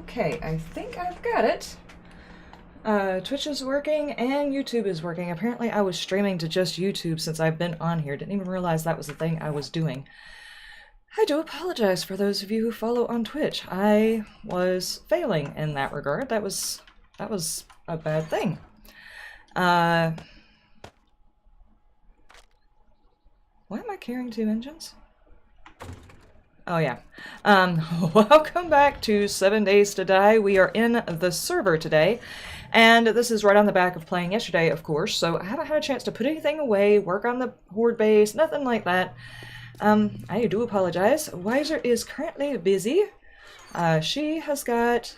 Okay, I think I've got it. Twitch is working and YouTube is working. Apparently I was streaming to just YouTube since I've been on here. Didn't even realize that was the thing I was doing. I do apologize for those of you who follow on Twitch. I was failing in that regard. That was a bad thing. Why am I carrying two engines? Oh yeah. Welcome back to 7 Days to Die. We are in the server today, and this is right on the back of playing yesterday, of course, so I haven't had a chance to put anything away, work on the Horde base, nothing like that. I do apologize. Wiser is currently busy. She has got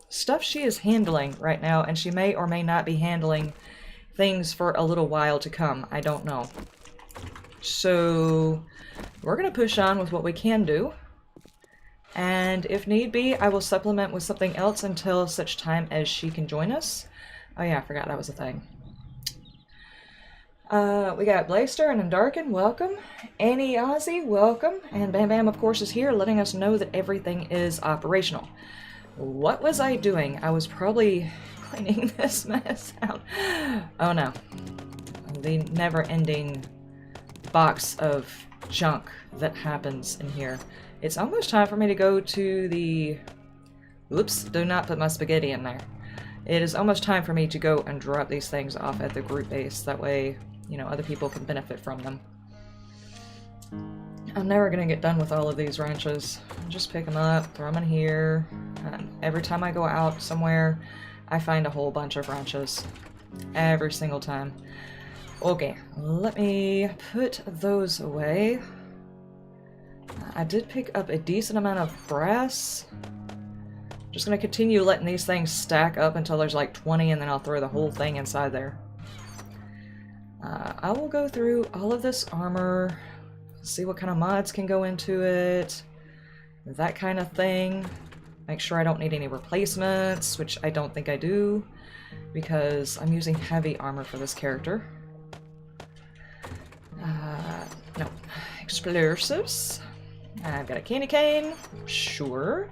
stuff she is handling right now, and she may or may not be handling things for a little while to come. I don't know. So we're going to push on with what we can do, and if need be, I will supplement with something else until such time as she can join us. Oh yeah, I forgot that was a thing. We got Blaster and Undarken, welcome. Annie Ozzy, welcome. And Bam Bam, of course, is here, letting us know that everything is operational. What was I doing? I was probably cleaning this mess out. Oh no. The never-ending box of junk that happens in here. It's almost time for me to go to the... Oops, do not put my spaghetti in there. It is almost time for me to go and drop these things off at the group base. That way, you know, other people can benefit from them. I'm never gonna get done with all of these ranches. Just pick them up, throw them in here. Every time I go out somewhere, I find a whole bunch of ranches. Every single time. Okay, let me put those away. I did pick up a decent amount of brass. Just gonna continue letting these things stack up until there's like 20, and then I'll throw the whole thing inside there. I will go through all of this armor, see what kind of mods can go into it, that kind of thing. Make sure I don't need any replacements, which I don't think I do, because I'm using heavy armor for this character. No. Explosives. I've got a candy cane. Sure.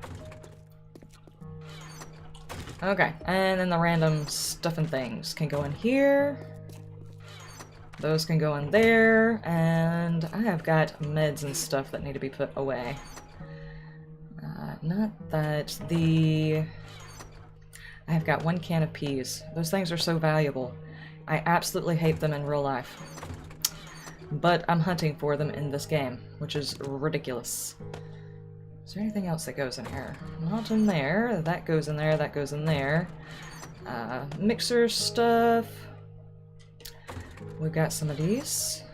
Okay, and then the random stuff and things can go in here. Those can go in there, and I have got meds and stuff that need to be put away. Not that the... I've got one can of peas. Those things are so valuable. I absolutely hate them in real life. But I'm hunting for them in this game, which is ridiculous. Is there anything else that goes in here? Not in there. That goes in there, that goes in there. Mixer stuff. We've got some of these.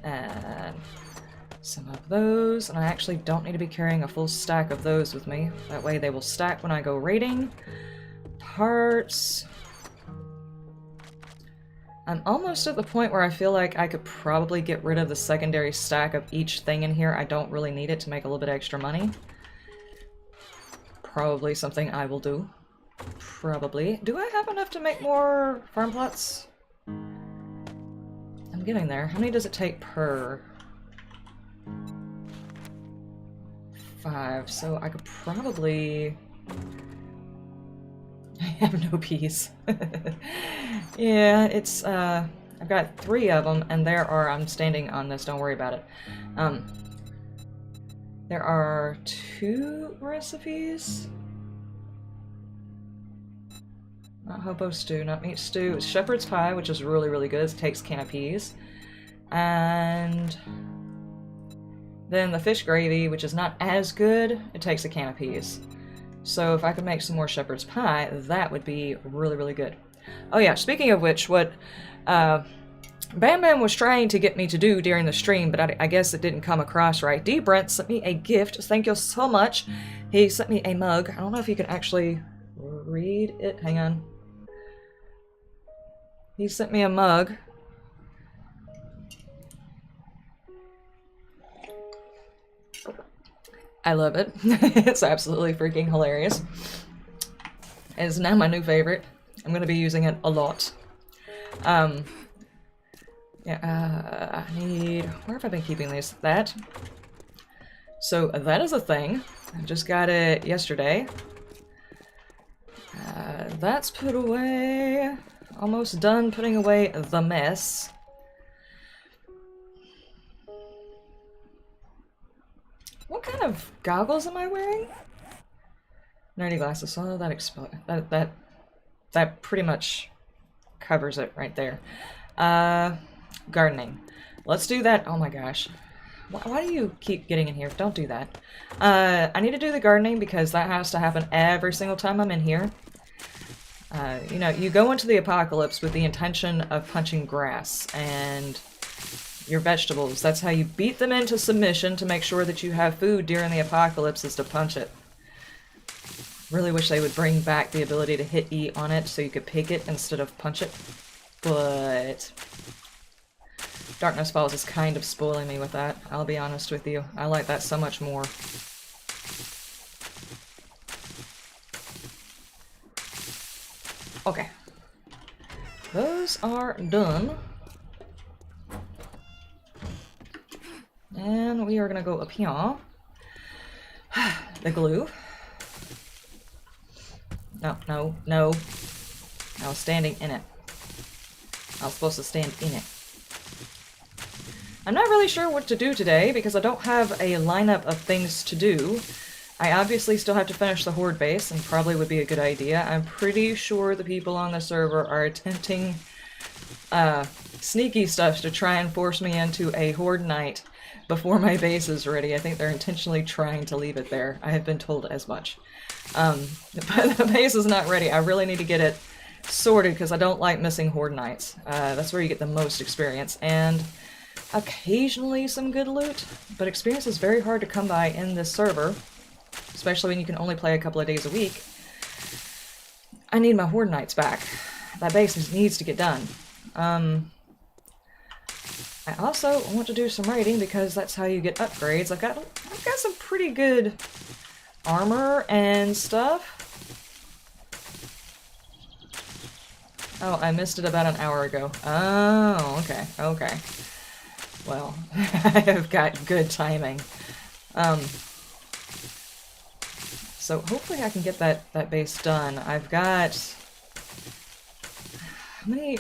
And some of those. And I actually don't need to be carrying a full stack of those with me. That way they will stack when I go raiding. Parts. I'm almost at the point where I feel like I could probably get rid of the secondary stack of each thing in here. I don't really need it to make a little bit extra money. Probably something I will do. Probably. Do I have enough to make more farm plots? I'm getting there. How many does it take per? 5. So I could probably... I have no peas. Yeah, it's, I've got 3 of them, and there are, I'm standing on this, don't worry about it. There are 2 recipes. Not hobo stew, not meat stew. It's shepherd's pie, which is really, really good. It takes a can of peas. And then the fish gravy, which is not as good, it takes a can of peas. So if I could make some more shepherd's pie, that would be really, really good. Oh yeah, speaking of which, what Bam Bam was trying to get me to do during the stream, but I guess it didn't come across right. D. Brent sent me a gift. Thank you so much. He sent me a mug. I don't know if you can actually read it. Hang on. He sent me a mug. I love it. It's absolutely freaking hilarious. It's now my new favorite. I'm going to be using it a lot. Yeah, I need... Where have I been keeping these? That. So that is a thing. I just got it yesterday. That's put away. Almost done putting away the mess. What kind of goggles am I wearing? Nerdy glasses. Oh, that pretty much covers it right there. Gardening. Let's do that. Oh my gosh. Why do you keep getting in here? Don't do that. I need to do the gardening because that has to happen every single time I'm in here. You know, you go into the apocalypse with the intention of punching grass and your vegetables. That's how you beat them into submission to make sure that you have food during the apocalypse, is to punch it. Really wish they would bring back the ability to hit E on it so you could pick it instead of punch it. But Darkness Falls is kind of spoiling me with that, I'll be honest with you. I like that so much more. Okay. Those are done. And we are gonna go up here. The glue. No, no, no. I was standing in it. I was supposed to stand in it. I'm not really sure what to do today because I don't have a lineup of things to do. I obviously still have to finish the Horde base, and probably would be a good idea. I'm pretty sure the people on the server are attempting sneaky stuff to try and force me into a Horde night before my base is ready. I think they're intentionally trying to leave it there. I have been told as much. But the base is not ready. I really need to get it sorted because I don't like missing Horde nights. That's where you get the most experience, and occasionally some good loot, but experience is very hard to come by in this server, especially when you can only play a couple of days a week. I need my Horde nights back. That base needs to get done. I also want to do some raiding because that's how you get upgrades. I've got some pretty good armor and stuff. Oh, I missed it about an hour ago. Oh, okay, okay. Well, I have got good timing. So hopefully I can get that base done. I've got... How many...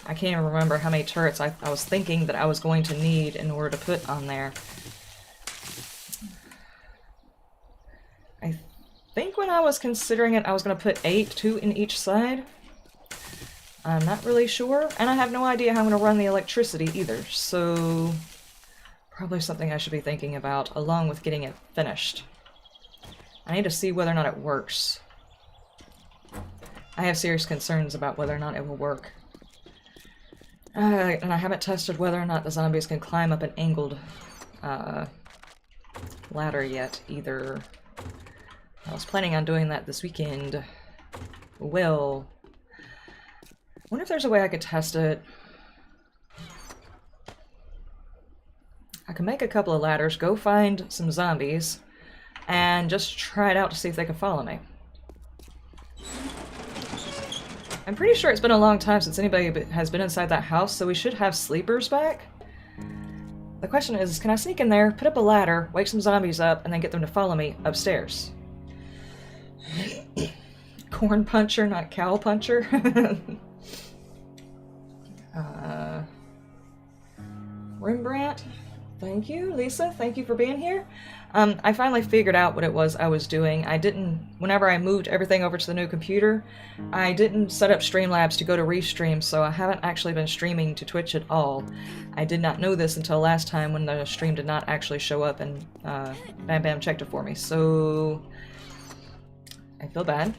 I can't even remember how many turrets I was thinking that I was going to need in order to put on there. I think when I was considering it, I was going to put 8, 2 in each side. I'm not really sure, and I have no idea how I'm going to run the electricity either, so probably something I should be thinking about, along with getting it finished. I need to see whether or not it works. I have serious concerns about whether or not it will work. And I haven't tested whether or not the zombies can climb up an angled ladder yet, either. I was planning on doing that this weekend. Well... I wonder if there's a way I could test it. I can make a couple of ladders, go find some zombies, and just try it out to see if they can follow me. I'm pretty sure it's been a long time since anybody has been inside that house, so we should have sleepers back. The question is, can I sneak in there, put up a ladder, wake some zombies up, and then get them to follow me upstairs? Corn puncher, not cow puncher. Rembrandt, thank you. Lisa, thank you for being here. I finally figured out what it was I was doing. Whenever I moved everything over to the new computer, I didn't set up Streamlabs to go to Restream, so I haven't actually been streaming to Twitch at all. I did not know this until last time when the stream did not actually show up, and Bam Bam checked it for me, so I feel bad.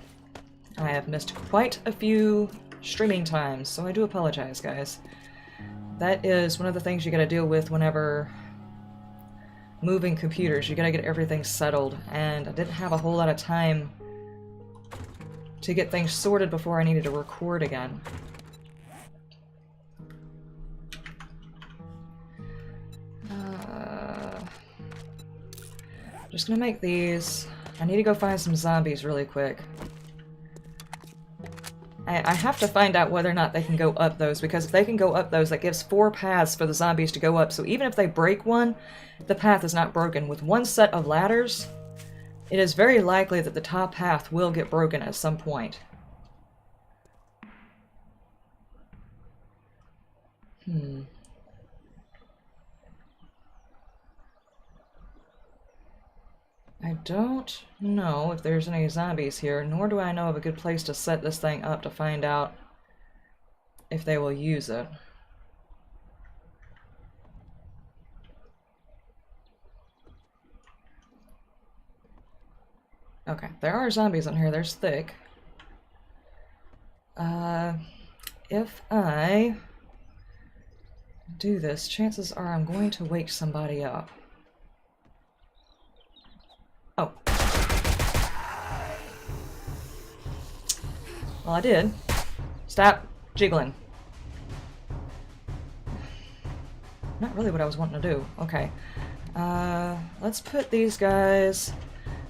I have missed quite a few streaming times, so I do apologize, guys. That is one of the things you gotta deal with whenever moving computers. You gotta get everything settled, and I didn't have a whole lot of time to get things sorted before I needed to record again. Just gonna make these. I need to go find some zombies really quick. I have to find out whether or not they can go up those, because if they can go up those, that gives 4 paths for the zombies to go up. So even if they break one, the path is not broken. With one set of ladders, it is very likely that the top path will get broken at some point. I don't know if there's any zombies here, nor do I know of a good place to set this thing up to find out if they will use it. Okay, there are zombies in here. There's thick. If I do this, chances are I'm going to wake somebody up. Oh. Well, I did. Stop jiggling. Not really what I was wanting to do. Okay. Let's put these guys...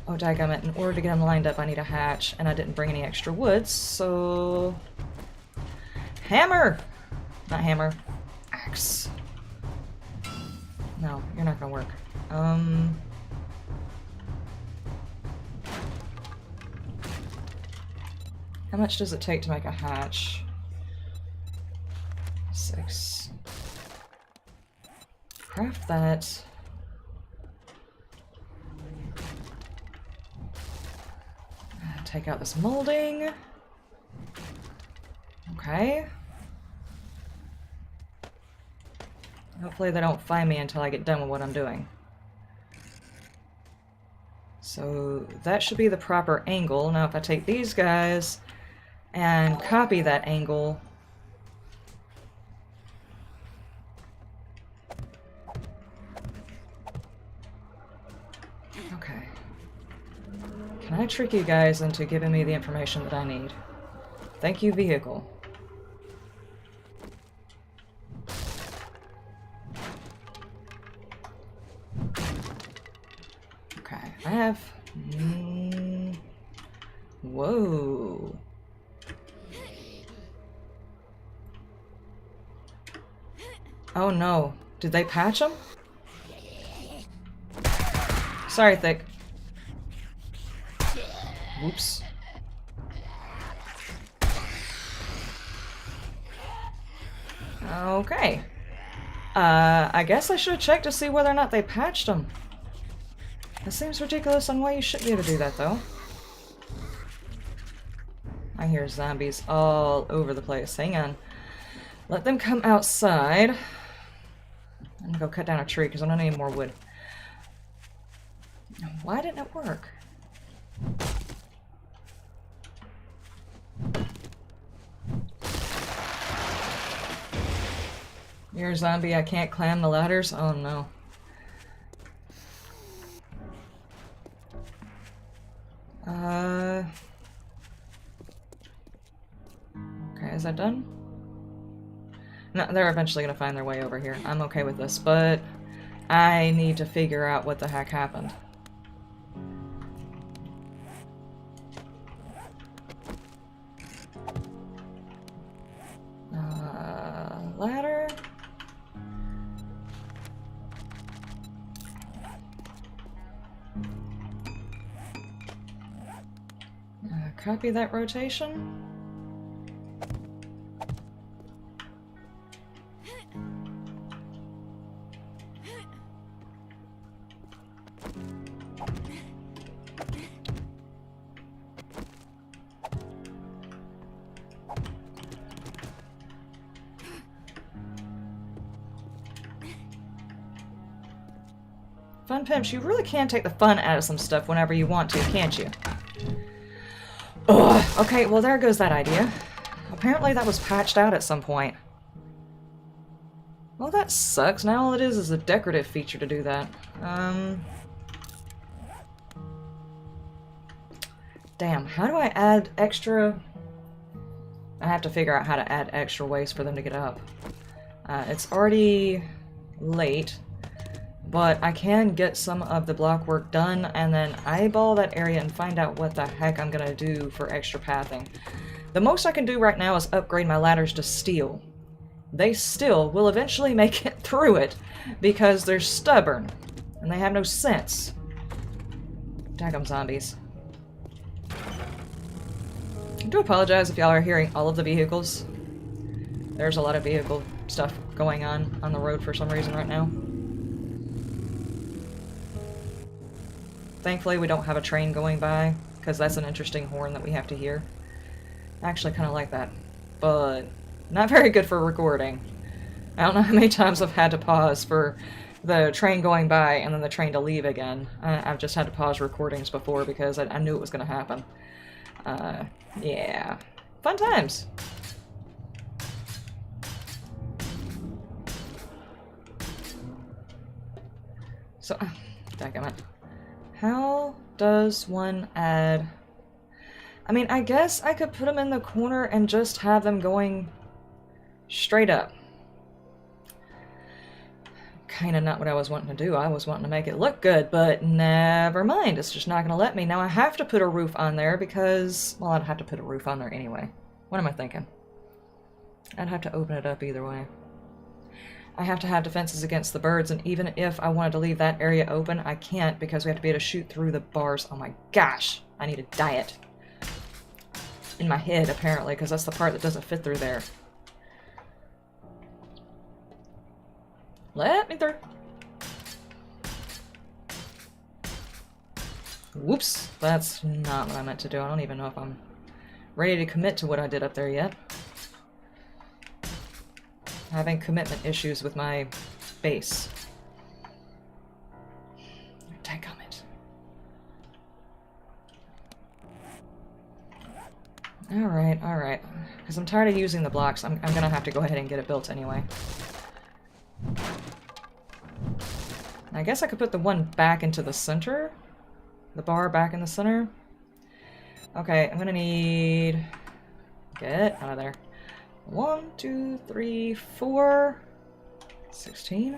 Oh, dadgummit, in order to get them lined up, I need a hatch, and I didn't bring any extra wood, so... Hammer! Not hammer. Axe. No, you're not gonna work. How much does it take to make a hatch? 6. Craft that. Take out this molding. Okay. Hopefully they don't find me until I get done with what I'm doing. So that should be the proper angle. Now if I take these guys and copy that angle... Okay. Can I trick you guys into giving me the information that I need? Thank you, vehicle. Okay, I have... Whoa. Oh no. Did they patch them? Sorry, Thick. Whoops. Okay. I guess I should have checked to see whether or not they patched them. That seems ridiculous on why you shouldn't be able to do that, though. I hear zombies all over the place. Hang on. Let them come outside. I'm gonna go cut down a tree because I don't need more wood. Why didn't it work? You're a zombie, I can't climb the ladders? Oh no. Okay, is that done? No, they're eventually gonna find their way over here. I'm okay with this, but I need to figure out what the heck happened. Ladder. Copy that rotation. Fun pimps, you really can take the fun out of some stuff whenever you want to, can't you? Ugh. Okay, well there goes that idea. Apparently that was patched out at some point. Well, that sucks. Now all it is a decorative feature to do that. Damn, how do I add extra... I have to figure out how to add extra ways for them to get up. It's already late. But I can get some of the block work done and then eyeball that area and find out what the heck I'm gonna do for extra pathing. The most I can do right now is upgrade my ladders to steel. They still will eventually make it through it because they're stubborn and they have no sense. Daggum zombies. I do apologize if y'all are hearing all of the vehicles. There's a lot of vehicle stuff going on the road for some reason right now. Thankfully, we don't have a train going by, because that's an interesting horn that we have to hear. I actually kind of like that, but not very good for recording. I don't know how many times I've had to pause for the train going by and then the train to leave again. I've just had to pause recordings before because I knew it was going to happen. Yeah. Fun times! So, dadgummit. How does one add... I mean, I guess I could put them in the corner and just have them going straight up. Kind of not what I was wanting to do. I was wanting to make it look good, but never mind. It's just not going to let me. Now I have to put a roof on there because... Well, I'd have to put a roof on there anyway. What am I thinking? I'd have to open it up either way. I have to have defenses against the birds, and even if I wanted to leave that area open, I can't because we have to be able to shoot through the bars. Oh my gosh! I need a diet. In my head, apparently, because that's the part that doesn't fit through there. Let me through. Whoops. That's not what I meant to do. I don't even know if I'm ready to commit to what I did up there yet. Having commitment issues with my base. Dadgummit. Alright, alright. Because I'm tired of using the blocks, I'm gonna have to go ahead and get it built anyway. I guess I could put the one back into the center. The bar back in the center. Okay, I'm gonna need... Get out of there. 1, 2, 3, 4... 16.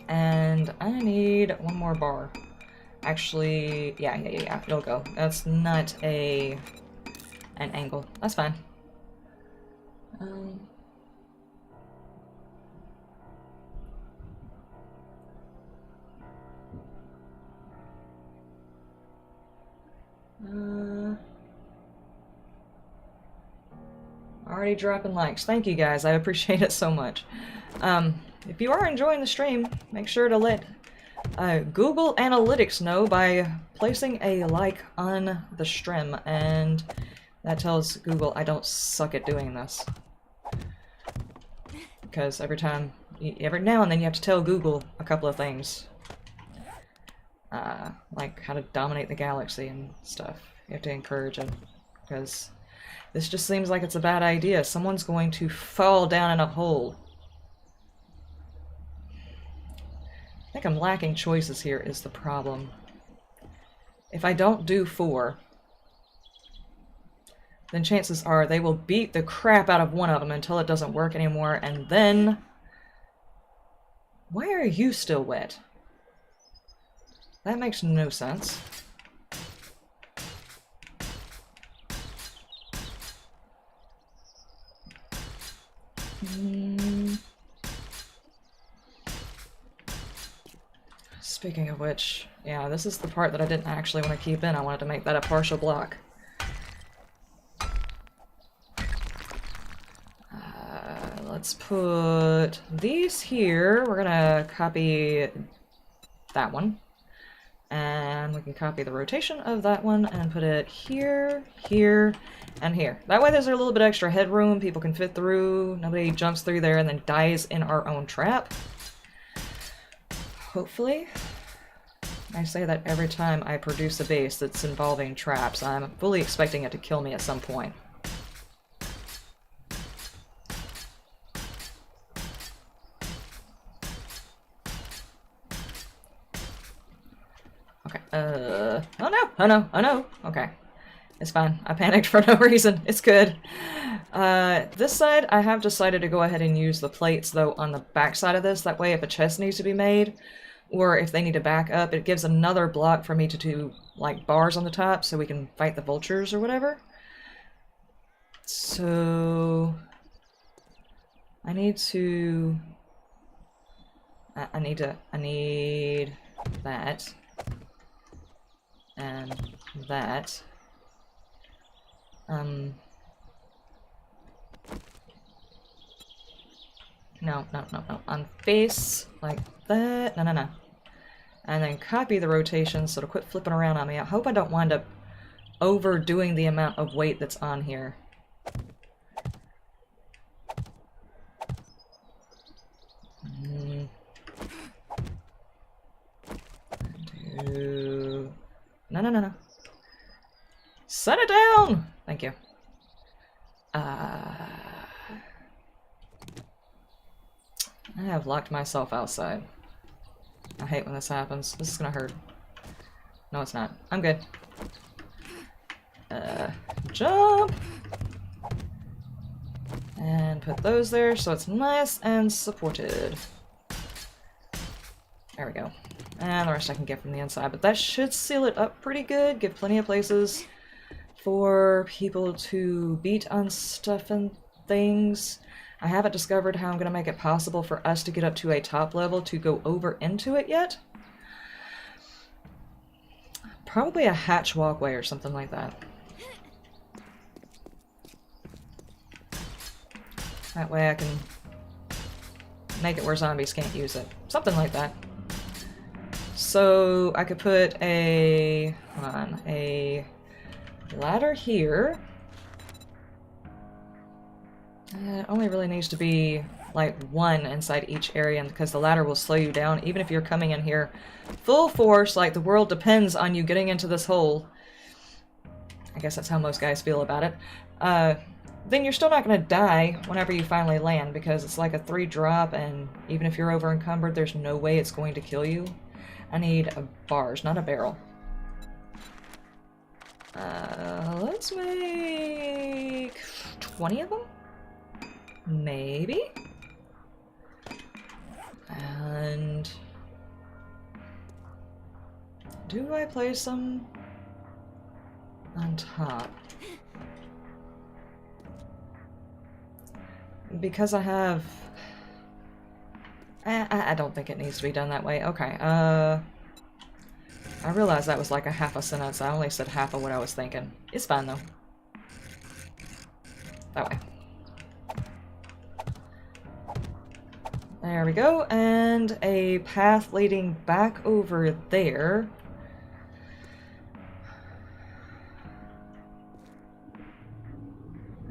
And I need one more bar. Actually, yeah, it'll go. That's not an angle. That's fine. Already dropping likes. Thank you guys. I appreciate it so much. If you are enjoying the stream, make sure to let Google Analytics know by placing a like on the stream, and that tells Google I don't suck at doing this. Because every now and then you have to tell Google a couple of things. Like how to dominate the galaxy and stuff. You have to encourage it, because this just seems like it's a bad idea. Someone's going to fall down in a hole. I think I'm lacking choices here is the problem. If I don't do 4, then chances are they will beat the crap out of one of them until it doesn't work anymore, and then... Why are you still wet? That makes no sense. Speaking of which, yeah, this is the part that I didn't actually want to keep in. I wanted to make that a partial block. Let's put these here. We're gonna copy that one. And we can copy the rotation of that one and put it here, here, and here. That way there's a little bit extra headroom, people can fit through, nobody jumps through there and then dies in our own trap. Hopefully. I say that every time I produce a base that's involving traps. I'm fully expecting it to kill me at some point. Okay, oh no, oh no, oh no, okay. It's fine, I panicked for no reason, it's good. This side, I have decided to go ahead and use the plates, though, on the back side of this. That way, if a chest needs to be made, or if they need to back up, it gives another block for me to do, like, bars on the top, so we can fight the vultures or whatever. So... I need to... I need that. And that. No, no, no, no. On face, like that. No, no, no. And then copy the rotation so it'll quit flipping around on me. I hope I don't wind up overdoing the amount of weight that's on here. No, no, no, no. Set it down! Thank you. I have locked myself outside. I hate when this happens. This is gonna hurt. No, it's not. I'm good. Jump! And put those there so it's nice and supported. There we go. And the rest I can get from the inside, but that should seal it up pretty good. Give plenty of places for people to beat on stuff and things. I haven't discovered how I'm going to make it possible for us to get up to a top level to go over into it yet. Probably a hatch walkway or something like that. That way I can make it where zombies can't use it. Something like that. So I could put a, hold on, a ladder here. It only really needs to be like one inside each area because the ladder will slow you down even if you're coming in here full force, like the world depends on you getting into this hole. I guess that's how most guys feel about it. Then you're still not going to die whenever you finally land because it's like a 3-drop, and even if you're over encumbered, there's no way it's going to kill you. I need bars, not a barrel. Let's make 20 of them? Maybe? And do I place them on top? Because I have... I don't think it needs to be done that way. Okay, I realized that was like a half a sentence. I only said half of what I was thinking. It's fine, though. That way. There we go, and a path leading back over there.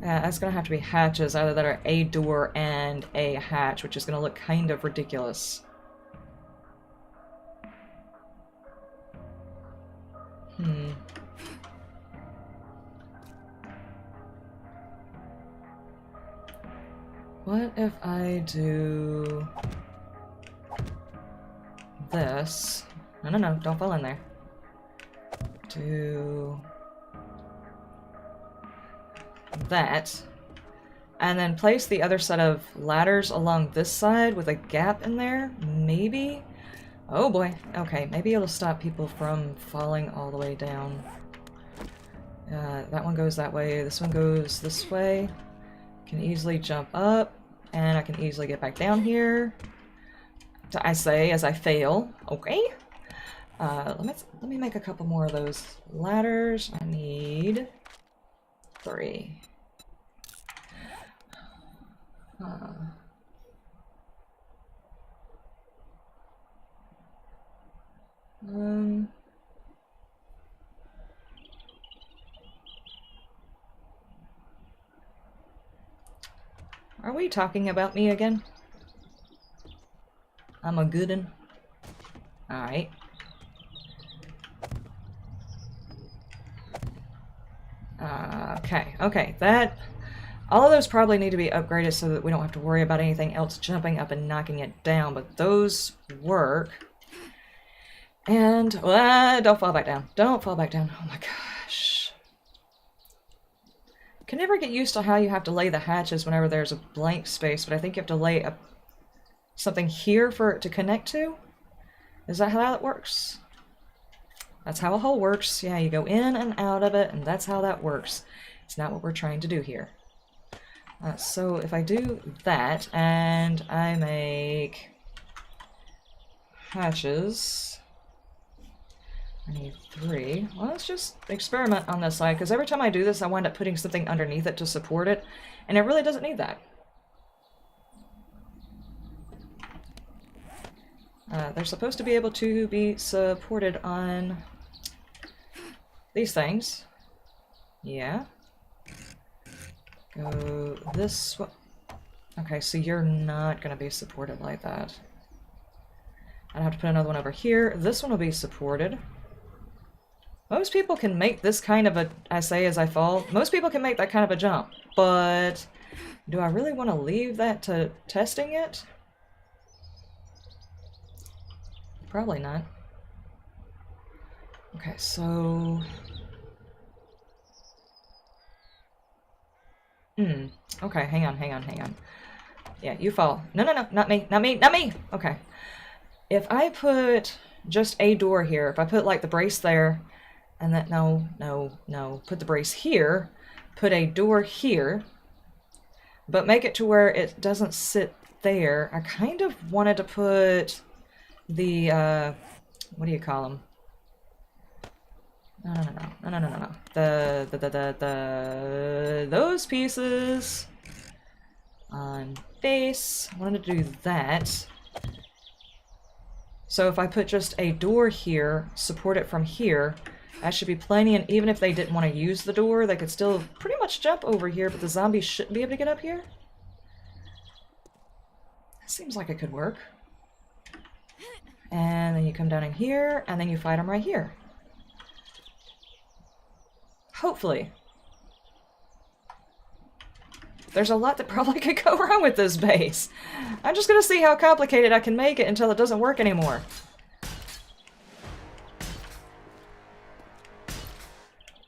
Yeah, that's gonna have to be hatches, either that are a door and a hatch, which is gonna look kind of ridiculous. What if I do this? No, no, no, don't fall in there. Do that, and then place the other set of ladders along this side with a gap in there, maybe? Oh boy, okay, maybe it'll stop people from falling all the way down. That one goes that way, this one goes this way. Can easily jump up, and I can easily get back down here. I say as I fail. Okay. Let me make a couple more of those ladders. I need 3. Are we talking about me again? I'm a good un. Alright. Okay, that... all of those probably need to be upgraded so that we don't have to worry about anything else jumping up and knocking it down, but those work. And, don't fall back down. Don't fall back down. Oh my gosh. Can never get used to how you have to lay the hatches whenever there's a blank space, but I think you have to lay something here for it to connect to. Is that how that works? That's how a hole works. Yeah, you go in and out of it, and that's how that works. It's not what we're trying to do here. So if I do that, and I make hatches, I need 3. Well, let's just experiment on this side, because every time I do this, I wind up putting something underneath it to support it, and it really doesn't need that. They're supposed to be able to be supported on these things. Yeah. Go this way. Okay, so you're not going to be supported like that. I'd have to put another one over here. This one will be supported. Most people can make this kind of a, I say as I fall, most people can make that kind of a jump, but do I really want to leave that to testing it? Probably not. Okay, so... Okay, hang on. Yeah, you fall. No, not me. Okay. If I put just a door here, if I put like the brace there, and then, no, put the brace here, put a door here, but make it to where it doesn't sit there. I kind of wanted to put the, what do you call them? No. Those pieces on base. I wanted to do that. So if I put just a door here, support it from here, that should be plenty, and even if they didn't want to use the door, they could still pretty much jump over here, but the zombies shouldn't be able to get up here? Seems like it could work. And then you come down in here, and then you fight them right here. Hopefully. There's a lot that probably could go wrong with this base. I'm just gonna see how complicated I can make it until it doesn't work anymore.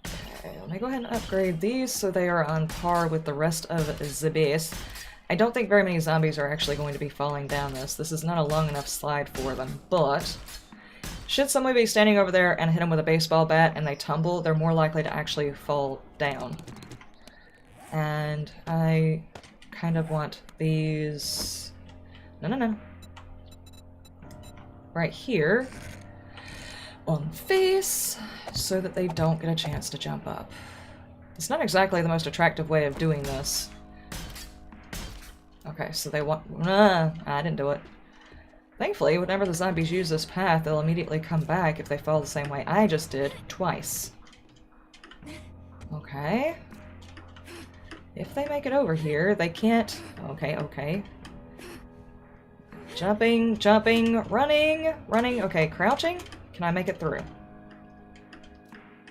Okay, let me go ahead and upgrade these so they are on par with the rest of the base. I don't think very many zombies are actually going to be falling down this. This is not a long enough slide for them, but should somebody be standing over there and hit them with a baseball bat and they tumble, they're more likely to actually fall down. And I kind of want these... No. Right here on face so that they don't get a chance to jump up. It's not exactly the most attractive way of doing this. Okay, so they want... I didn't do it. Thankfully, whenever the zombies use this path, they'll immediately come back if they fall the same way I just did, twice. Okay. If they make it over here, they can't... Okay. Jumping, running. Okay, crouching. Can I make it through?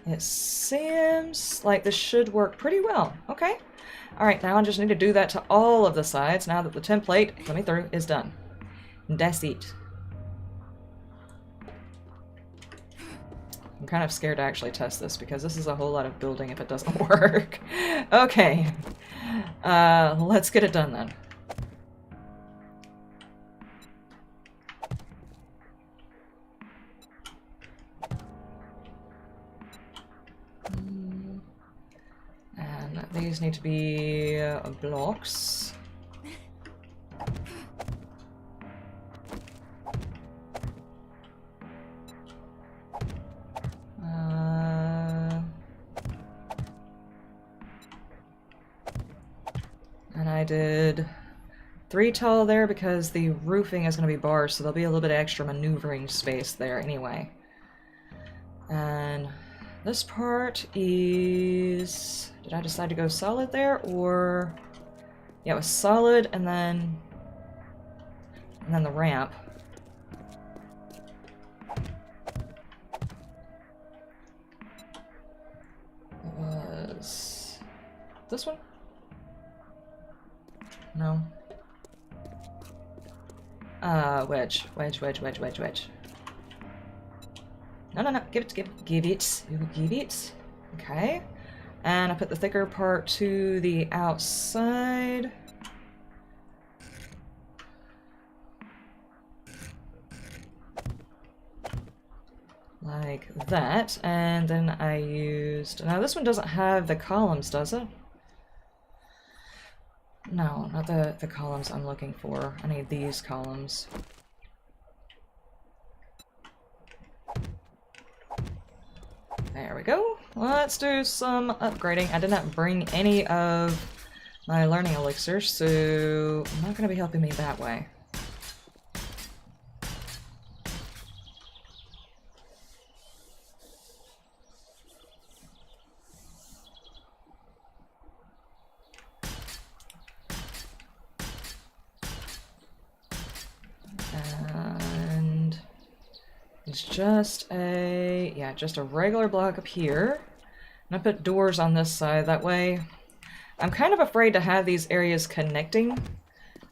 It seems like this should work pretty well. Okay. Alright, now I just need to do that to all of the sides now that the template, let me through, is done. That's it. I'm kind of scared to actually test this because this is a whole lot of building if it doesn't work. Okay. Let's get it done then. And these need to be blocks. And I did 3 tall there because the roofing is going to be bars, so there'll be a little bit of extra maneuvering space there anyway. And this part is... Did I decide to go solid there, or... Yeah, it was solid, and then the ramp. It was... this one? No. Wedge. No. Give it. Okay. And I put the thicker part to the outside. Like that. And then I used... Now this one doesn't have the columns, does it? No, not the columns I'm looking for. I need these columns. There we go. Let's do some upgrading. I did not bring any of my learning elixirs, so I'm not going to be helping me that way. is just a, yeah, just a regular block up here. And I put doors on this side, that way I'm kind of afraid to have these areas connecting,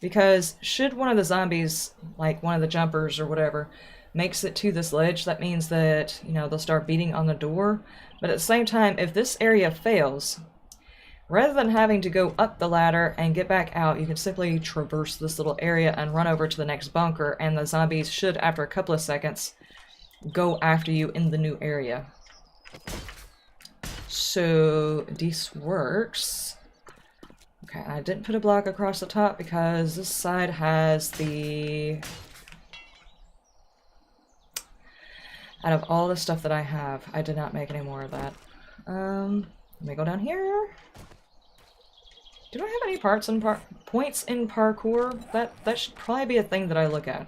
because should one of the zombies, like one of the jumpers or whatever, makes it to this ledge, that means that, you know, they'll start beating on the door. But at the same time, if this area fails, rather than having to go up the ladder and get back out, you can simply traverse this little area and run over to the next bunker, and the zombies should, after a couple of seconds, go after you in the new area. So this works. Okay, I didn't put a block across the top because this side has the... Out of all the stuff that I have, I did not make any more of that. Let me go down here. Do I have any points in parkour? That should probably be a thing that I look at.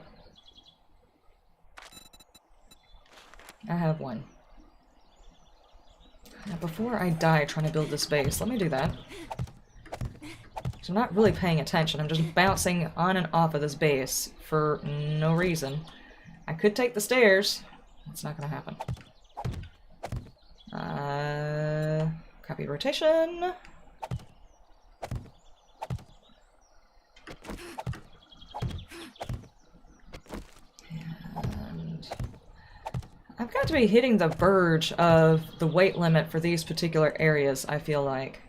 I have one. Now, before I die trying to build this base, let me do that. So I'm not really paying attention. I'm just bouncing on and off of this base for no reason. I could take the stairs. That's not gonna happen. Copy rotation. And I've got to be hitting the verge of the weight limit for these particular areas, I feel like.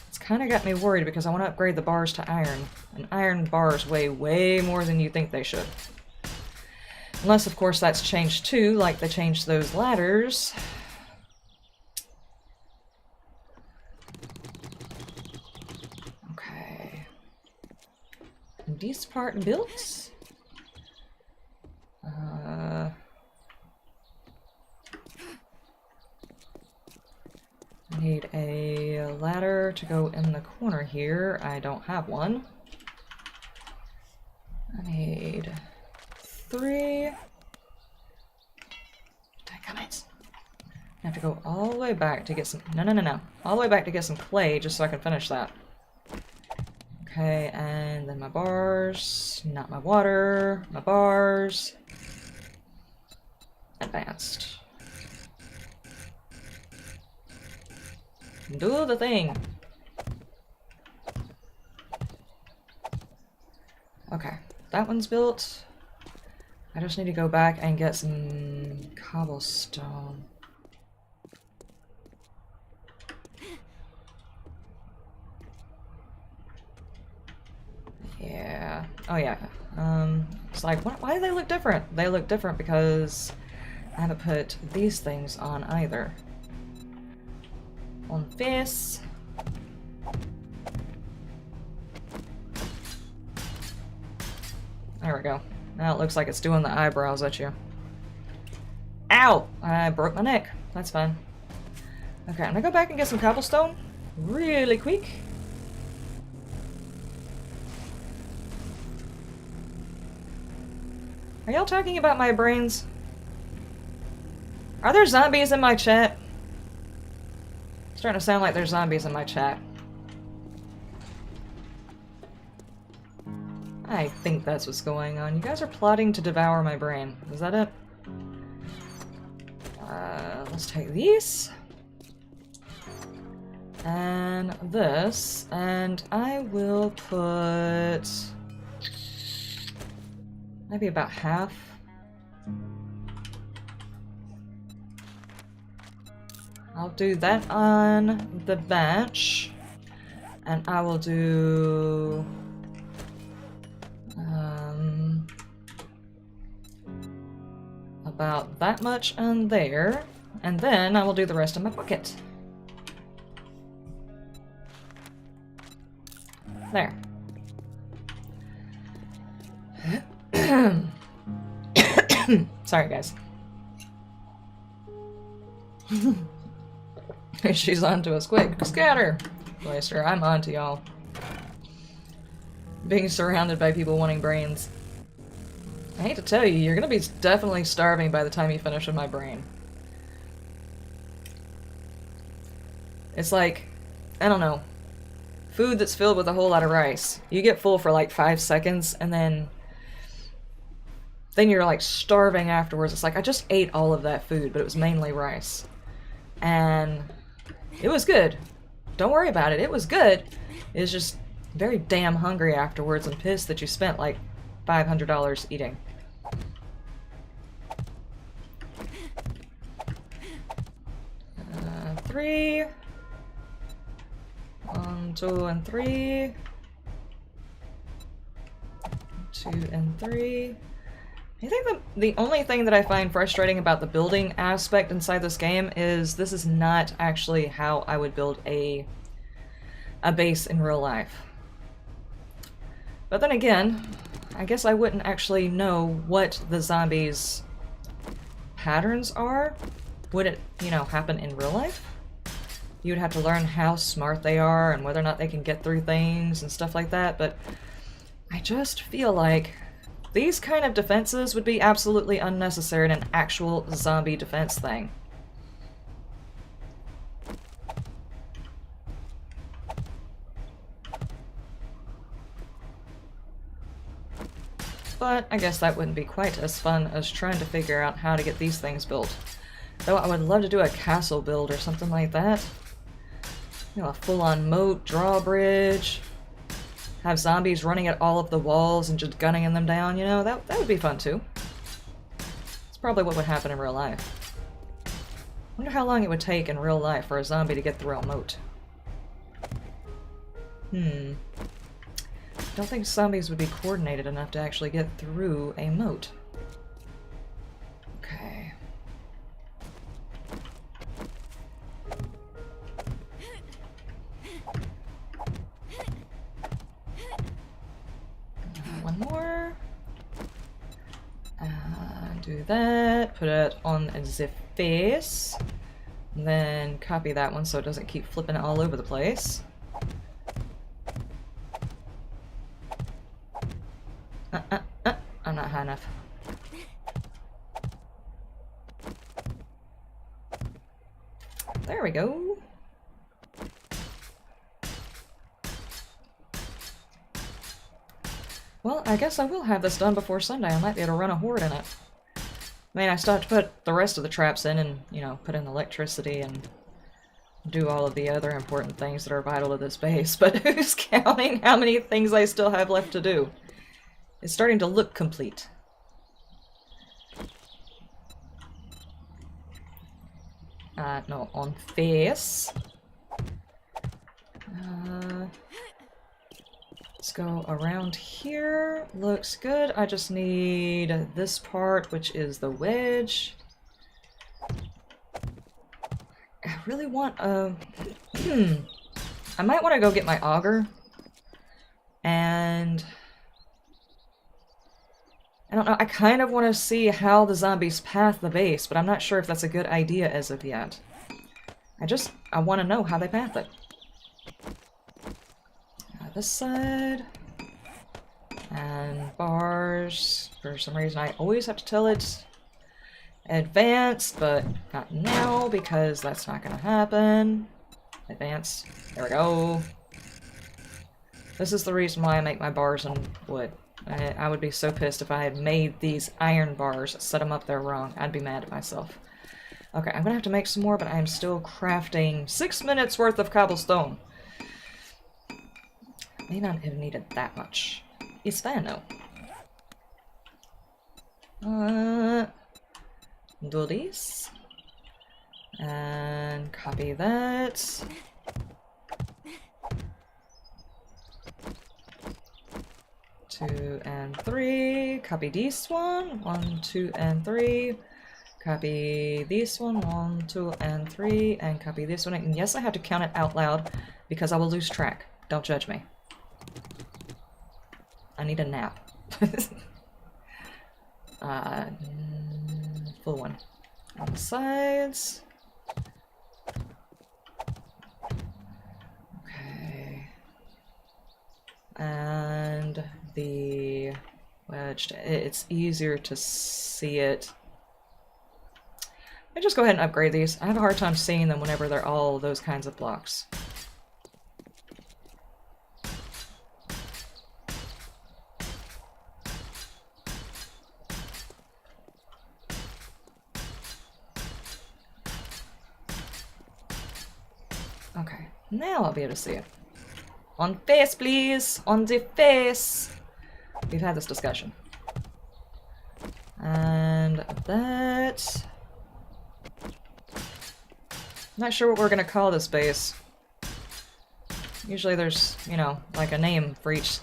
It's kind of got me worried because I want to upgrade the bars to iron. And iron bars weigh way more than you think they should. Unless, of course, that's changed too, like they changed those ladders. Okay. This part built. I need a ladder to go in the corner here. I don't have one. I need 3. Damn it. I have to go all the way back to get some... No. All the way back to get some clay just so I can finish that. Okay, and then my bars. Not my water. My bars. Advanced. Do the thing. Okay, that one's built. I just need to go back and get some cobblestone. Yeah. Oh yeah. It's like, why do they look different? They look different because I haven't put these things on either. On this. There we go. Now it looks like it's doing the eyebrows at you. Ow! I broke my neck. That's fine. Okay, I'm gonna go back and get some cobblestone really quick. Are y'all talking about my brains? Are there zombies in my chat? It's starting to sound like there's zombies in my chat. I think that's what's going on. You guys are plotting to devour my brain. Is that it? Let's take these. And this. And I will put... maybe about half. I'll do that on the bench. And I will do... about that much on there, and then I will do the rest in my bucket. There. Sorry, guys. She's on to us quick. Scatter! Blaster, I'm on to y'all. Being surrounded by people wanting brains. I hate to tell you, you're gonna be definitely starving by the time you finish with my brain. It's like, I don't know, food that's filled with a whole lot of rice. You get full for like 5 seconds, and then then you're like starving afterwards. It's like, I just ate all of that food, but it was mainly rice. And it was good. Don't worry about it. It was good. It was just very damn hungry afterwards and pissed that you spent like $500 eating. Three. 1, 2, and 3. 2 and 3. I think the only thing that I find frustrating about the building aspect inside this game is this is not actually how I would build a base in real life. But then again, I guess I wouldn't actually know what the zombies' patterns are. Would it, you know, happen in real life? You'd have to learn how smart they are and whether or not they can get through things and stuff like that, but I just feel like these kind of defenses would be absolutely unnecessary in an actual zombie defense thing. But I guess that wouldn't be quite as fun as trying to figure out how to get these things built. Though I would love to do a castle build or something like that. You know, a full-on moat, drawbridge, have zombies running at all of the walls and just gunning them down, you know, that would be fun too. It's probably what would happen in real life. Wonder how long it would take in real life for a zombie to get through a moat. Don't think zombies would be coordinated enough to actually get through a moat. Okay. One more. Do that. Put it on the face. And then copy that one so it doesn't keep flipping all over the place. I'm not high enough. There we go. Well, I guess I will have this done before Sunday. I might be able to run a horde in it. I mean, I still have to put the rest of the traps in and, you know, put in electricity and do all of the other important things that are vital to this base, but who's counting how many things I still have left to do? It's starting to look complete. No, on face. Let's go around here. Looks good. I just need this part, which is the wedge. I really want a... I might want to go get my auger. And... I don't know, I kind of want to see how the zombies path the base, but I'm not sure if that's a good idea as of yet. I want to know how they path it. This side. And bars. For some reason I always have to tell it advanced, but not now because that's not going to happen. Advance. There we go. This is the reason why I make my bars in wood. I would be so pissed if I had made these iron bars, set them up there wrong. I'd be mad at myself. Okay, I'm gonna have to make some more, but I'm still crafting 6 minutes worth of cobblestone. May not have needed that much. It's fine though. Do this. And copy that. 2 and 3. Copy this one. 1, 2, and 3. Copy this one. 1, 2, and 3. And copy this one. And yes, I have to count it out loud because I will lose track. Don't judge me. I need a nap. Full one. On the sides. Okay. And the wedged, it's easier to see it. I just go ahead and upgrade these. I have a hard time seeing them whenever they're all those kinds of blocks. Okay, now I'll be able to see it. On face, please! On the face! We've had this discussion. And that... Not sure what we're gonna call this base. Usually there's, you know, like a name for each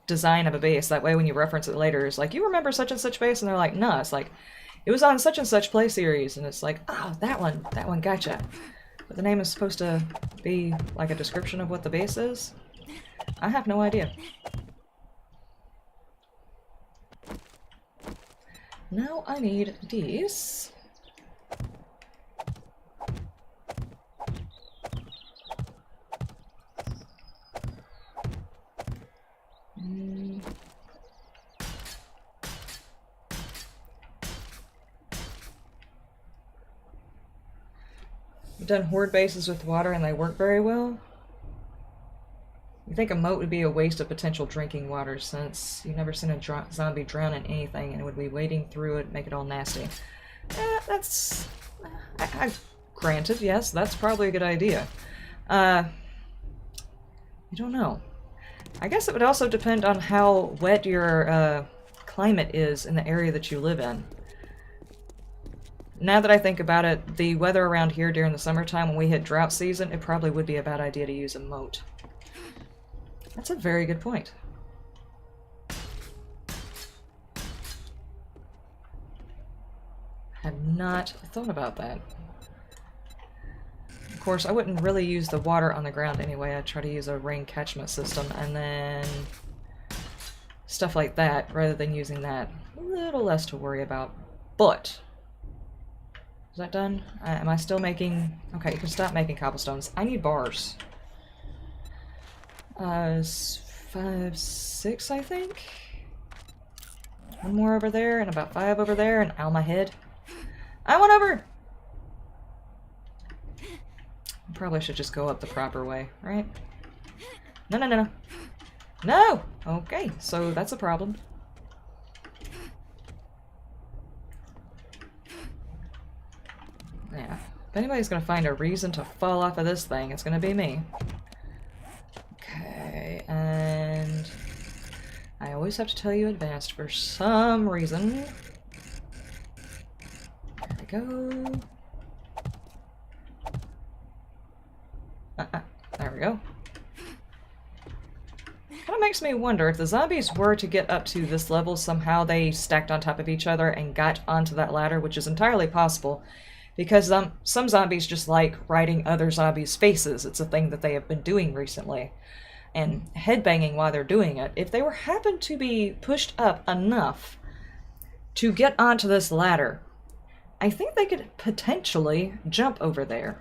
design of a base. That way when you reference it later, it's like, you remember such and such base? And they're like, no, it's like, it was on such and such play series. And it's like, oh, that one, gotcha. But the name is supposed to be like a description of what the base is? I have no idea. Now I need these. I've done horde bases with water and they work very well. You think a moat would be a waste of potential drinking water since you've never seen a zombie drown in anything and it would be wading through it, make it all nasty. That's... granted, yes, that's probably a good idea. You don't know. I guess it would also depend on how wet your climate is in the area that you live in. Now that I think about it, the weather around here during the summertime when we hit drought season, it probably would be a bad idea to use a moat. That's a very good point. Had not thought about that. Of course, I wouldn't really use the water on the ground anyway. I'd try to use a rain catchment system and then stuff like that rather than using that. A little less to worry about. But, is that done? Am I still making... Okay, you can stop making cobblestones. I need bars. 5, 6, I think? One more over there, and about 5 over there, and ow, my head. I went over! Probably should just go up the proper way, right? No, no, no, no. No! Okay, so that's a problem. Yeah. If anybody's gonna find a reason to fall off of this thing, it's gonna be me. Okay, and... I always have to tell you advanced for some reason. There we go. There we go. Kind of makes me wonder if the zombies were to get up to this level, somehow they stacked on top of each other and got onto that ladder, which is entirely possible. Because some zombies just like riding other zombies' faces. It's a thing that they have been doing recently. And headbanging while they're doing it. If they were happened to be pushed up enough to get onto this ladder, I think they could potentially jump over there.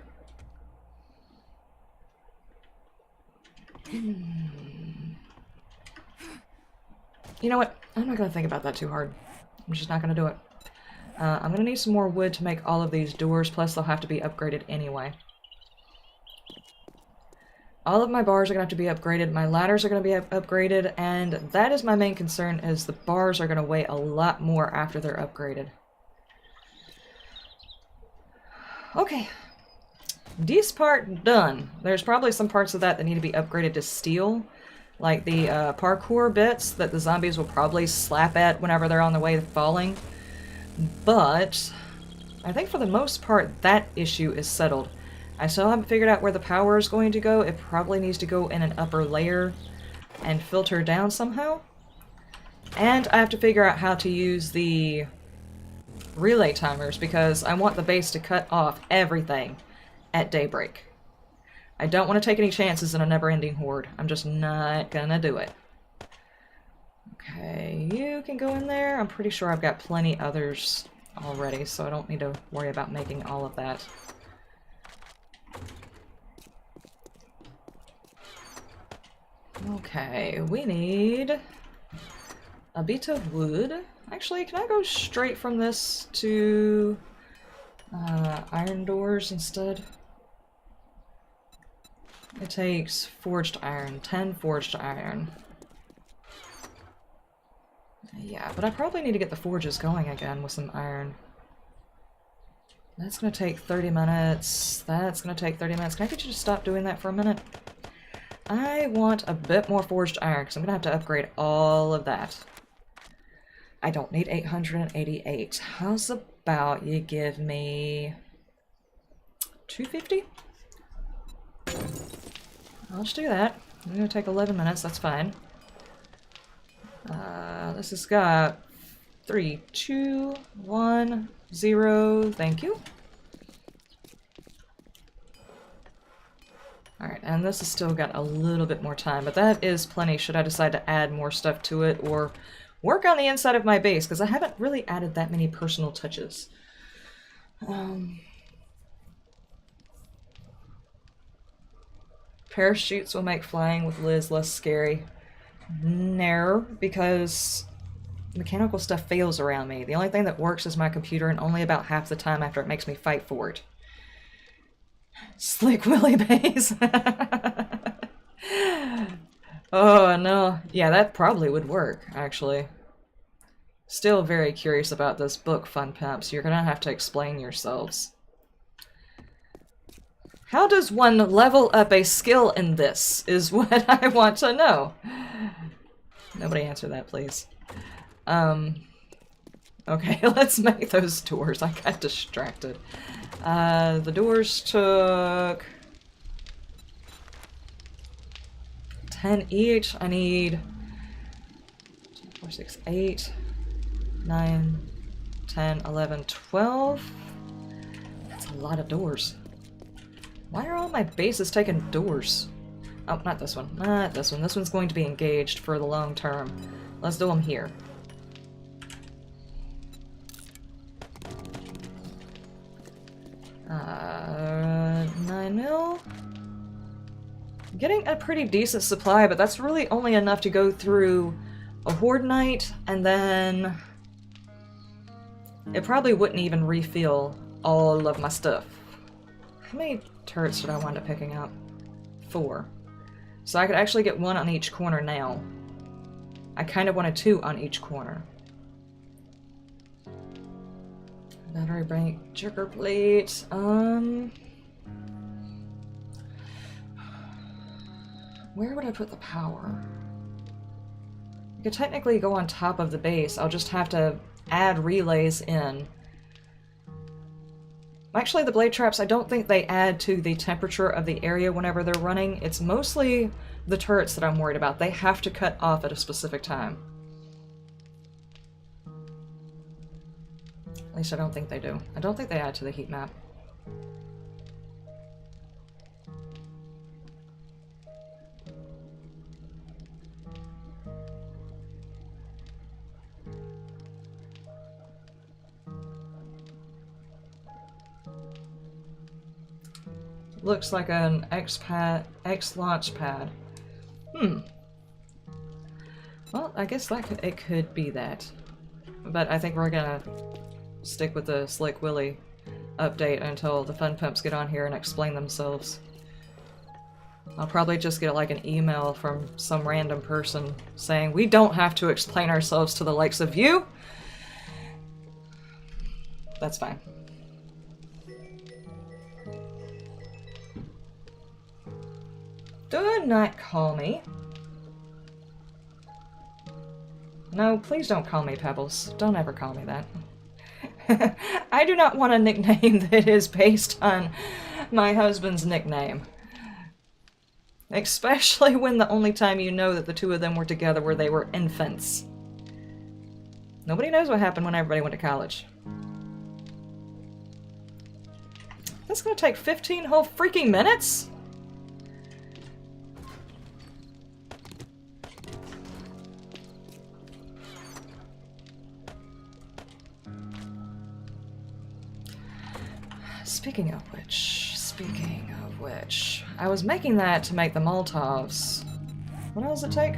You know what? I'm not going to think about that too hard. I'm just not going to do it. I'm going to need some more wood to make all of these doors, plus they'll have to be upgraded anyway. All of my bars are going to have to be upgraded, my ladders are going to be upgraded, and that is my main concern, is the bars are going to weigh a lot more after they're upgraded. Okay. This part done. There's probably some parts of that need to be upgraded to steel, like the parkour bits that the zombies will probably slap at whenever they're on the way to falling. But I think for the most part that issue is settled. I still haven't figured out where the power is going to go. It probably needs to go in an upper layer and filter down somehow. And I have to figure out how to use the relay timers because I want the base to cut off everything at daybreak. I don't want to take any chances in a never-ending horde. I'm just not gonna do it. Okay, you can go in there. I'm pretty sure I've got plenty others already, so I don't need to worry about making all of that. Okay, we need a bit of wood. Actually, can I go straight from this to iron doors instead? It takes forged iron, 10 forged iron. Yeah, but I probably need to get the forges going again with some iron. That's gonna take 30 minutes. That's gonna take 30 minutes. Can I get you to stop doing that for a minute? I want a bit more forged iron, because I'm gonna have to upgrade all of that. I don't need 888. How's about you give me 250? I'll just do that. It's gonna take 11 minutes, that's fine. This has got 3, 2, 1, 0. Thank you. Alright, and this has still got a little bit more time, but that is plenty should I decide to add more stuff to it or work on the inside of my base, because I haven't really added that many personal touches. Parachutes will make flying with Liz less scary. No, because mechanical stuff fails around me. The only thing that works is my computer, and only about half the time after it makes me fight for it. Slick Willy base. Oh no. Yeah, that probably would work, actually. Still very curious about this book, Fun Pimps. You're gonna have to explain yourselves. How does one level up a skill in this, is what I want to know. Nobody answer that, please. Okay, let's make those doors. I got distracted. The doors took 10 each. I need 4, 6, 8, 9, 10, 11, 12. That's a lot of doors. Why are all my bases taking doors? Oh, not this one. Not this one. This one's going to be engaged for the long term. Let's do them here. 9 mil. Getting a pretty decent supply, but that's really only enough to go through a Horde night, and then it probably wouldn't even refill all of my stuff. How many turrets did I wind up picking up? 4. So I could actually get 1 on each corner now. I kind of wanted 2 on each corner. Battery bank, checker plate, where would I put the power? I could technically go on top of the base. I'll just have to add relays in. Actually, the blade traps, I don't think they add to the temperature of the area whenever they're running. It's mostly the turrets that I'm worried about. They have to cut off at a specific time. At least I don't think they do. I don't think they add to the heat map. Looks like an X launch pad. Well, I guess it could be that. But I think we're gonna stick with the Slick Willy update until the Fun Pimps get on here and explain themselves. I'll probably just get like an email from some random person saying, we don't have to explain ourselves to the likes of you. That's fine. Do not call me. No, please don't call me Pebbles. Don't ever call me that. I do not want a nickname that is based on my husband's nickname. Especially when the only time you know that the two of them were together were they were infants. Nobody knows what happened when everybody went to college. That's gonna take 15 whole freaking minutes? Speaking of which, I was making that to make the Molotovs. What else does it take?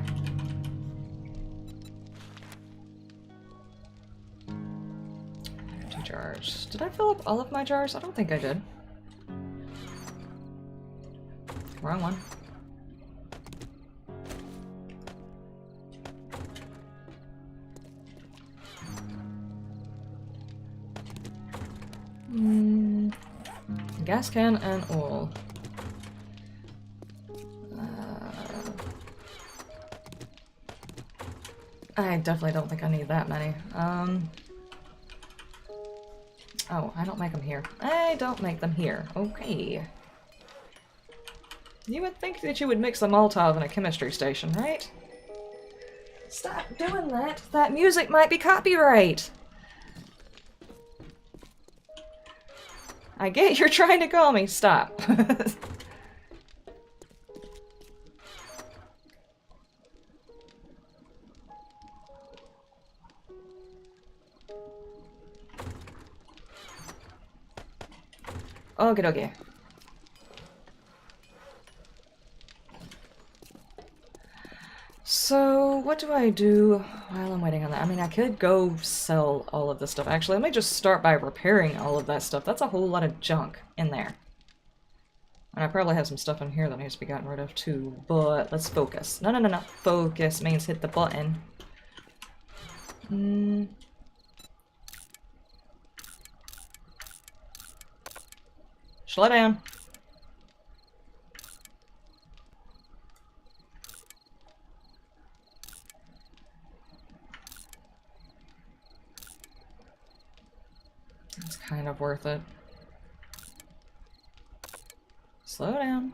Two jars. Did I fill up all of my jars? I don't think I did. Wrong one. gas can and oil. I definitely don't think I need that many. Oh, I don't make them here. I don't make them here. Okay. You would think that you would mix a Molotov in a chemistry station, right? Stop doing that. That music might be copyright. I get you're trying to call me. Stop. Okay, okay. So, what do I do while I'm waiting on that? I mean, I could go sell all of this stuff. Actually, let me just start by repairing all of that stuff. That's a whole lot of junk in there. And I probably have some stuff in here that needs to be gotten rid of too, but let's focus. No, no, no, no. Focus means hit the button. Slow down. It's kind of worth it. Slow down.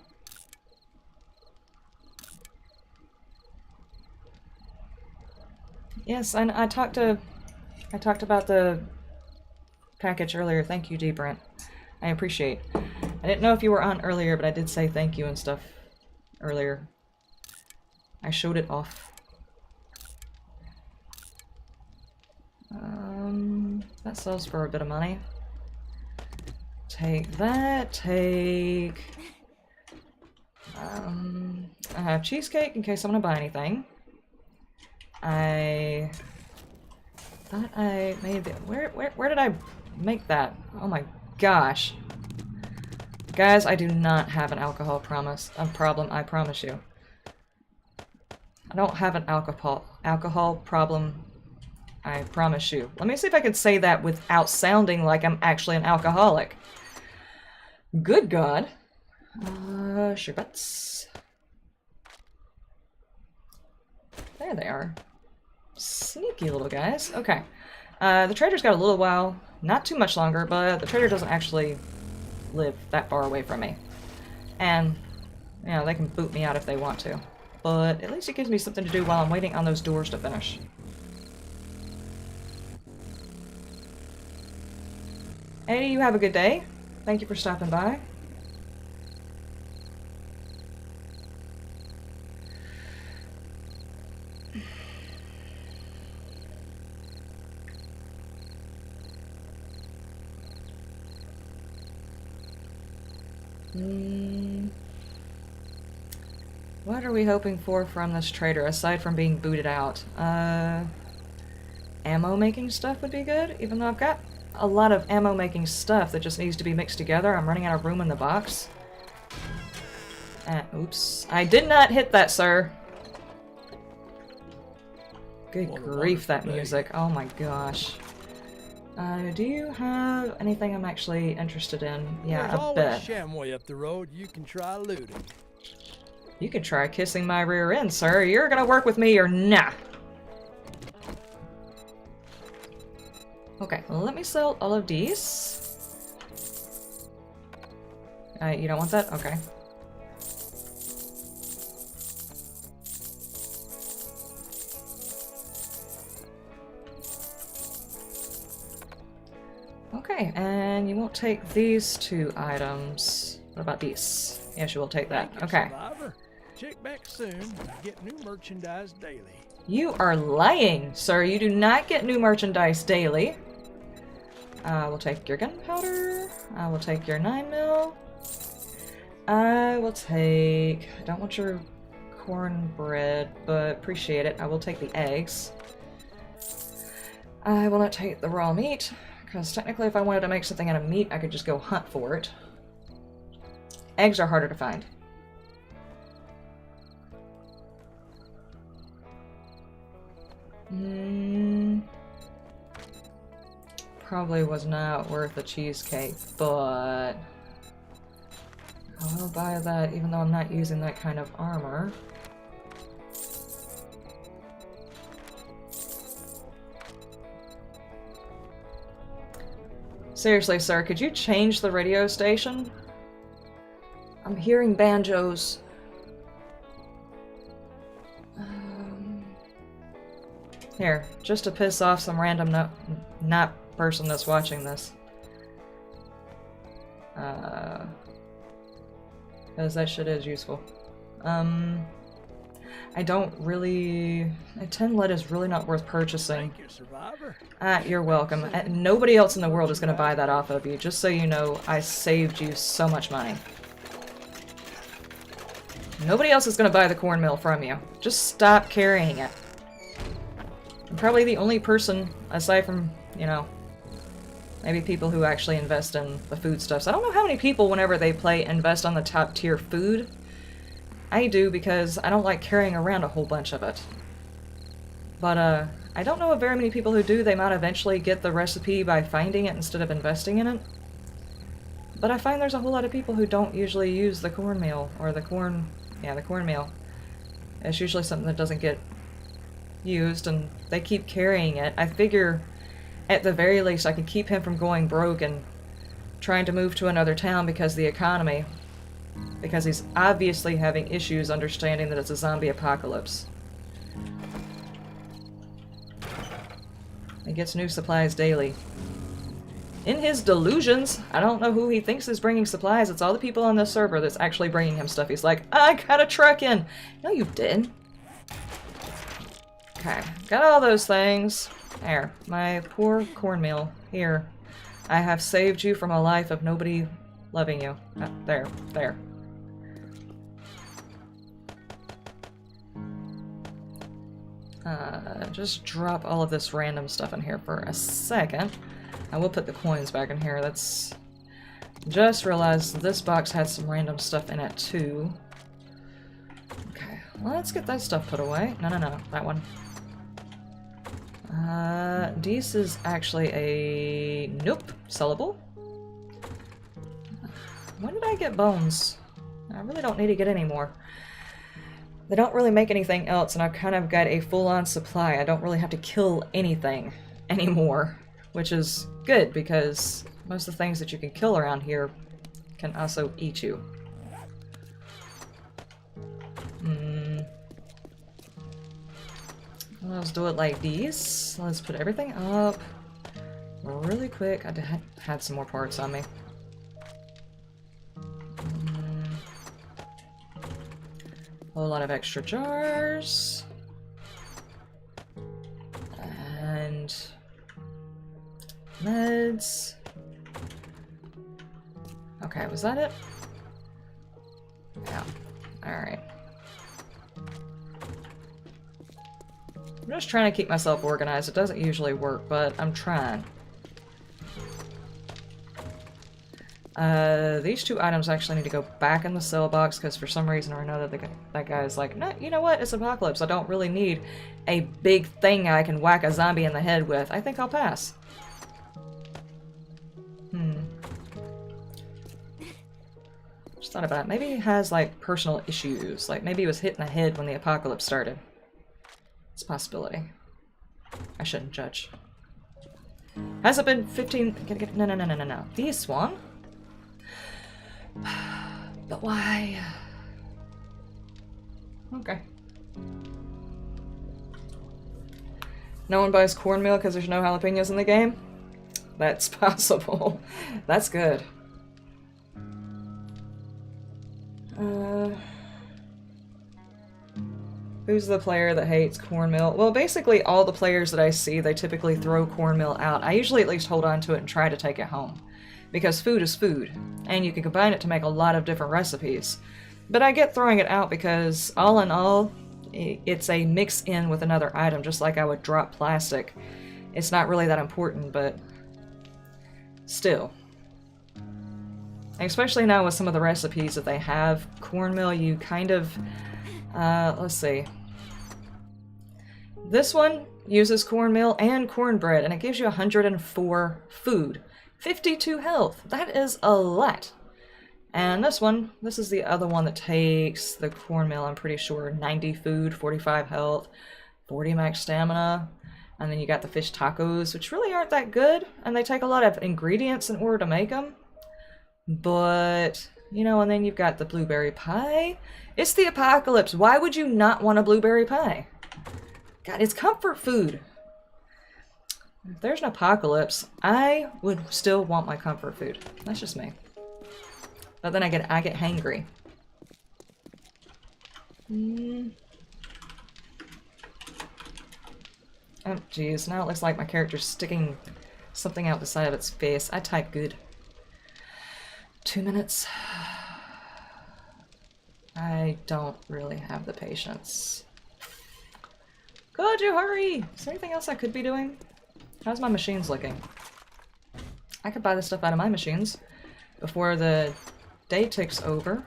Yes, and I talked about the package earlier. Thank you, D. Brent. I appreciate. I didn't know if you were on earlier, but I did say thank you and stuff earlier. I showed it off. That sells for a bit of money. Take that, take... I have cheesecake in case I want to buy anything. I thought I made it. Where did I make that? Oh my gosh. Guys, I do not have an alcohol problem, I promise you. I don't have an alcohol problem, I promise you. Let me see if I can say that without sounding like I'm actually an alcoholic. Good God. Sherbets. There they are. Sneaky little guys. Okay. The trader's got a little while. Not too much longer, but the trader doesn't actually live that far away from me. And, you know, they can boot me out if they want to. But at least it gives me something to do while I'm waiting on those doors to finish. Eddie, you have a good day. Thank you for stopping by. What are we hoping for from this trader, aside from being booted out? Ammo making stuff would be good, even though I've got a lot of ammo making stuff that just needs to be mixed together. I'm running out of room in the box. Oops. I did not hit that, sir. Good grief, that music. Oh my gosh. Do you have anything I'm actually interested in? Yeah, a bit. Shamway up the road. You can try looting. You can try kissing my rear end, sir. You're gonna work with me or nah. Okay, well, let me sell all of these. You don't want that? Okay. Okay, and you won't take these two items. What about these? Yes, you will take that. Okay. Check back soon. Get new merchandise daily. You are lying, sir. You do not get new merchandise daily. We'll take your gunpowder. I will take your 9mm. I will take... I don't want your cornbread, but appreciate it. I will take the eggs. I will not take the raw meat, because technically if I wanted to make something out of meat, I could just go hunt for it. Eggs are harder to find. Probably was not worth the cheesecake, but I'll buy that even though I'm not using that kind of armor. Seriously, sir, could you change the radio station? I'm hearing banjos. Here, just to piss off some random not person that's watching this. Because that shit is useful. I don't really... 10 lead is really not worth purchasing. Thank you, survivor. You're welcome. Nobody else in the world is going to buy that off of you. Just so you know, I saved you so much money. Nobody else is going to buy the cornmeal from you. Just stop carrying it. I'm probably the only person, aside from, you know, maybe people who actually invest in the foodstuffs. I don't know how many people, whenever they play, invest on the top tier food. I do, because I don't like carrying around a whole bunch of it. But, I don't know of very many people who do. They might eventually get the recipe by finding it instead of investing in it. But I find there's a whole lot of people who don't usually use the cornmeal, or the cornmeal. It's usually something that doesn't get used, and they keep carrying it. I figure, at the very least, I can keep him from going broke and trying to move to another town because of the economy. Because he's obviously having issues understanding that it's a zombie apocalypse. He gets new supplies daily. In his delusions, I don't know who he thinks is bringing supplies. It's all the people on this server that's actually bringing him stuff. He's like, I got a truck in. No, you didn't. Okay, got all those things. There, my poor cornmeal. Here. I have saved you from a life of nobody loving you. There. Just drop all of this random stuff in here for a second. I will put the coins back in here. That's... Just realized this box had some random stuff in it too. Okay, let's get that stuff put away. No, that one. This is actually a... Nope, sellable. When did I get bones? I really don't need to get any more. They don't really make anything else, and I've kind of got a full-on supply. I don't really have to kill anything anymore, which is good, because most of the things that you can kill around here can also eat you. Let's do it like these. Let's put everything up really quick. I had some more parts on me. A whole lot of extra jars. And meds. Okay, was that it? Yeah. Alright. I'm just trying to keep myself organized. It doesn't usually work, but I'm trying. These two items actually need to go back in the sell box, because for some reason or another that guy's like, no, you know what, it's apocalypse. I don't really need a big thing I can whack a zombie in the head with. I think I'll pass. Just thought about it. Maybe he has, like, personal issues. Like, maybe he was hit in the head when the apocalypse started. It's a possibility. I shouldn't judge. Has it been 15... No. This one? But why? Okay. No one buys cornmeal because there's no jalapenos in the game? That's possible. That's good. Who's the player that hates cornmeal? Well, basically all the players that I see, they typically throw cornmeal out. I usually at least hold on to it and try to take it home. Because food is food, and you can combine it to make a lot of different recipes. But I get throwing it out because, all in all, it's a mix-in with another item, just like I would drop plastic. It's not really that important, but still. Especially now with some of the recipes that they have, cornmeal, you kind of... let's see. This one uses cornmeal and cornbread, and it gives you 104 food. 52 health. That is a lot. And this is the other one that takes the cornmeal, I'm pretty sure. 90 food, 45 health, 40 max stamina. And then you got the fish tacos, which really aren't that good. And they take a lot of ingredients in order to make them. But, you know, and then you've got the blueberry pie. It's the apocalypse. Why would you not want a blueberry pie? God, it's comfort food. If there's an apocalypse, I would still want my comfort food. That's just me. But then I get hangry. Oh, geez. Now it looks like my character's sticking something out the side of its face. I type good. 2 minutes. I don't really have the patience. Could you hurry? Is there anything else I could be doing? How's my machines looking? I could buy the stuff out of my machines before the day ticks over.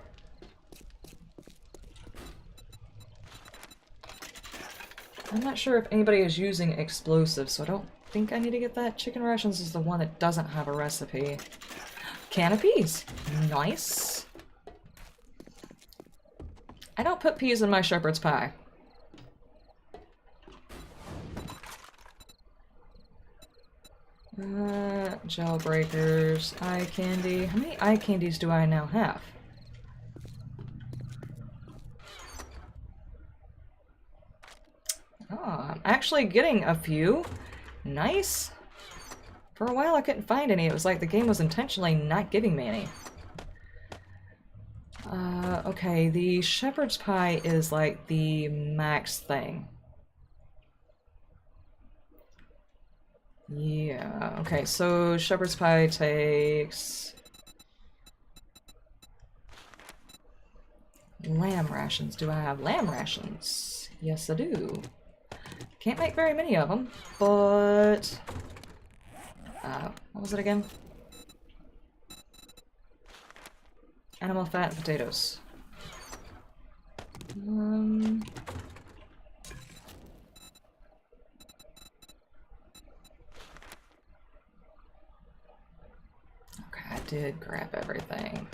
I'm not sure if anybody is using explosives, so I don't think I need to get that. Chicken rations is the one that doesn't have a recipe. Can of peas. Nice. I don't put peas in my shepherd's pie. Gel breakers, eye candy. How many eye candies do I now have? Oh, I'm actually getting a few. Nice. For a while I couldn't find any. It was like the game was intentionally not giving me any. Okay, the shepherd's pie is like the max thing. Yeah, okay, so shepherd's pie takes lamb rations. Do I have lamb rations? Yes, I do. Can't make very many of them, but what was it again? Animal fat and potatoes. Okay, I did grab everything.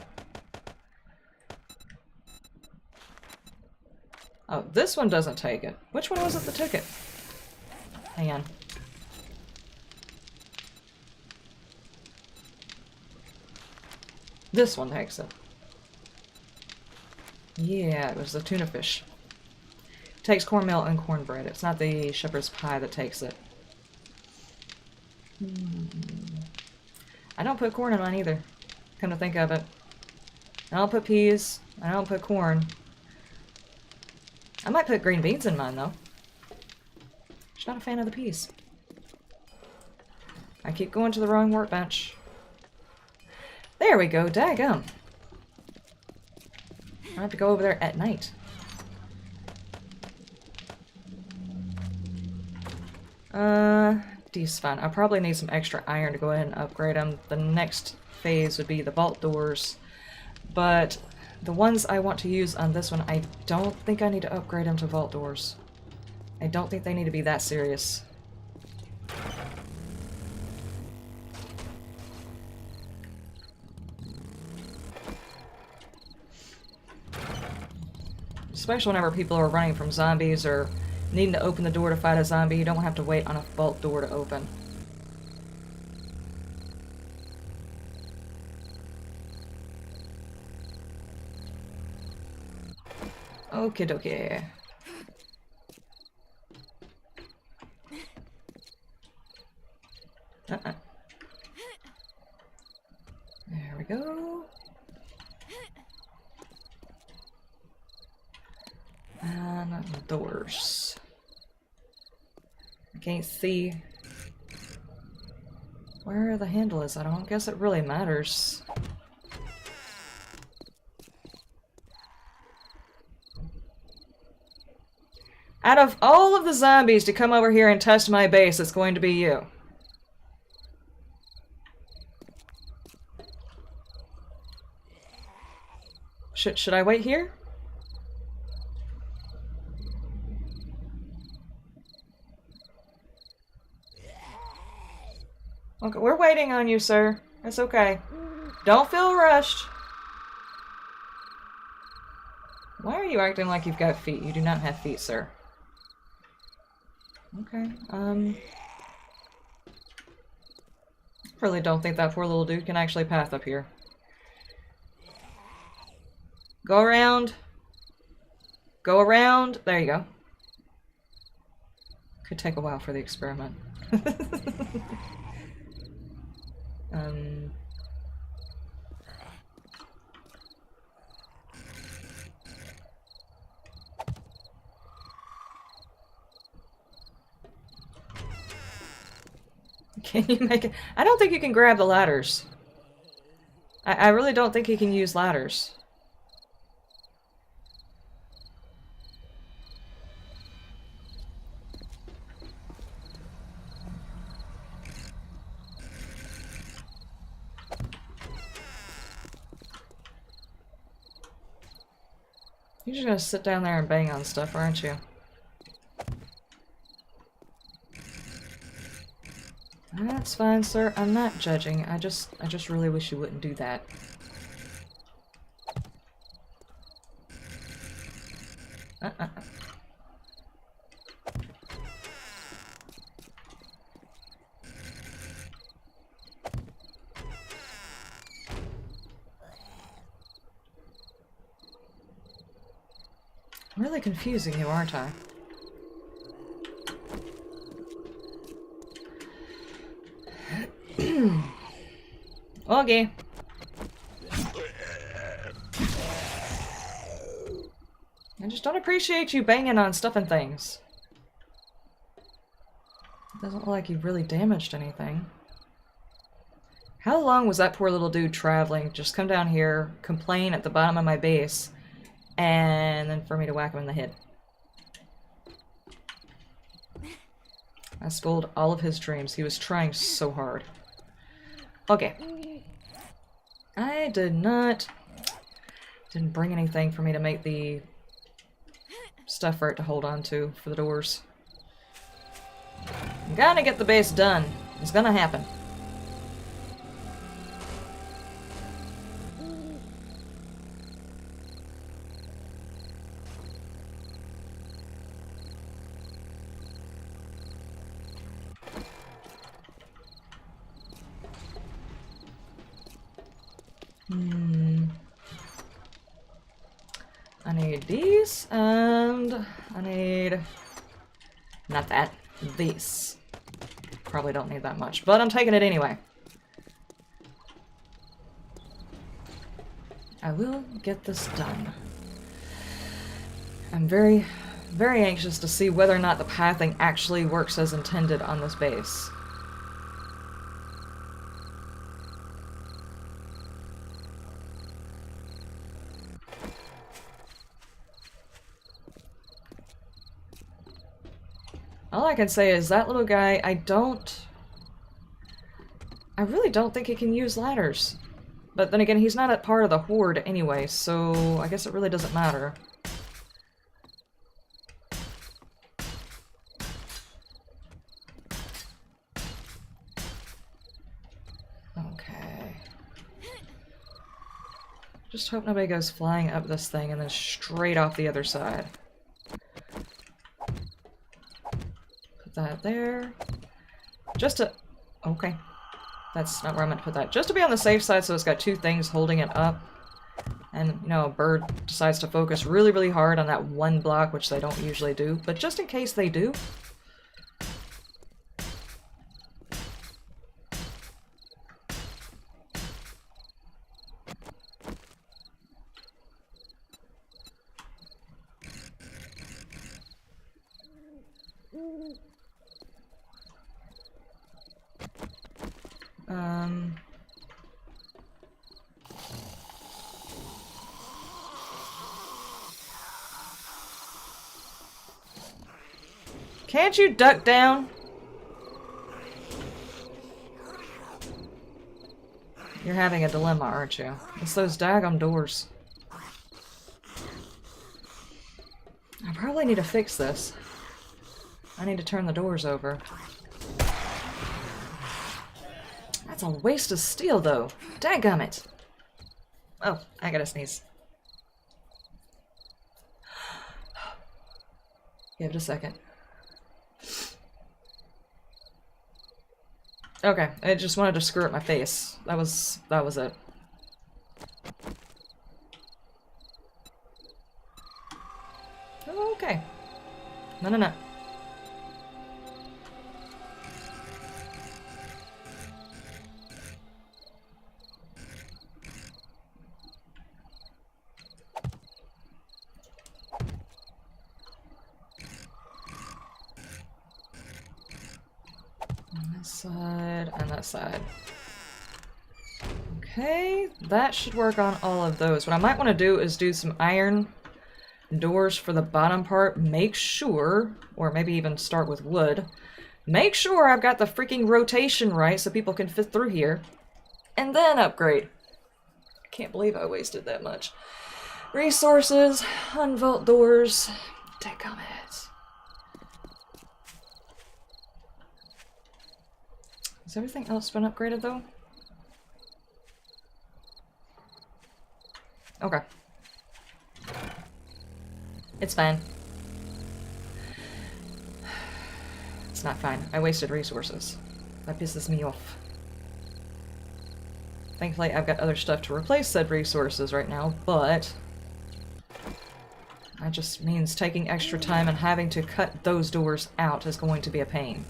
Oh, this one doesn't take it. Which one was it that took it? Hang on. This one takes it. Yeah, it was the tuna fish. It takes cornmeal and cornbread. It's not the shepherd's pie that takes it. I don't put corn in mine either. Come to think of it. I don't put peas. I don't put corn. I might put green beans in mine, though. Just not a fan of the peas. I keep going to the wrong workbench. There we go, daggum. I have to go over there at night. These fine. I probably need some extra iron to go ahead and upgrade them. The next phase would be the vault doors. But the ones I want to use on this one, I don't think I need to upgrade them to vault doors. I don't think they need to be that serious. Especially whenever people are running from zombies or needing to open the door to fight a zombie, you don't have to wait on a vault door to open. Okie dokie. There we go. And doors. I can't see where the handle is. I don't guess it really matters. Out of all of the zombies to come over here and test my base, it's going to be you. Should I wait here? Okay, we're waiting on you, sir. It's okay. Don't feel rushed. Why are you acting like you've got feet? You do not have feet, sir. Okay, really don't think that poor little dude can actually path up here. Go around. Go around. There you go. Could take a while for the experiment. Can you make it? I don't think you can grab the ladders. I really don't think he can use ladders. You're just gonna sit down there and bang on stuff, aren't you? That's fine, sir. I'm not judging. I just really wish you wouldn't do that. I'm really confusing you, aren't I? Okay. I just don't appreciate you banging on stuff and things. It doesn't look like you've really damaged anything. How long was that poor little dude traveling? Just come down here, complain at the bottom of my base, and then for me to whack him in the head. I spoiled all of his dreams. He was trying so hard. Okay. I didn't bring anything for me to make the stuff for it to hold on to for the doors. I'm gonna get the base done. It's gonna happen. I need these, and I need... not that. These. Probably don't need that much, but I'm taking it anyway. I will get this done. I'm very, very anxious to see whether or not the pathing actually works as intended on this base. All I can say is that little guy, I really don't think he can use ladders. But then again, he's not a part of the Horde anyway, so I guess it really doesn't matter. Okay. Just hope nobody goes flying up this thing and then straight off the other side. That there. Just to... okay. That's not where I meant to put that. Just to be on the safe side so it's got two things holding it up. And, you know, a bird decides to focus really, really hard on that one block, which they don't usually do. But just in case they do. Can't you duck down? You're having a dilemma, aren't you? It's those daggum doors. I probably need to fix this. I need to turn the doors over. That's a waste of steel, though. Dadgummit. Oh, I gotta sneeze. Give it a second. Okay, I just wanted to screw up my face. That was it. Okay. No. On this side and that side. Okay, that should work on all of those. What I might want to do is do some iron doors for the bottom part. Make sure, or maybe even start with wood. Make sure I've got the freaking rotation right so people can fit through here. And then upgrade. I can't believe I wasted that much. Resources, unvault doors, dadgummit. Has everything else been upgraded though? Okay. It's fine. It's not fine. I wasted resources. That pisses me off. Thankfully, I've got other stuff to replace said resources right now, but that just means taking extra time and having to cut those doors out is going to be a pain.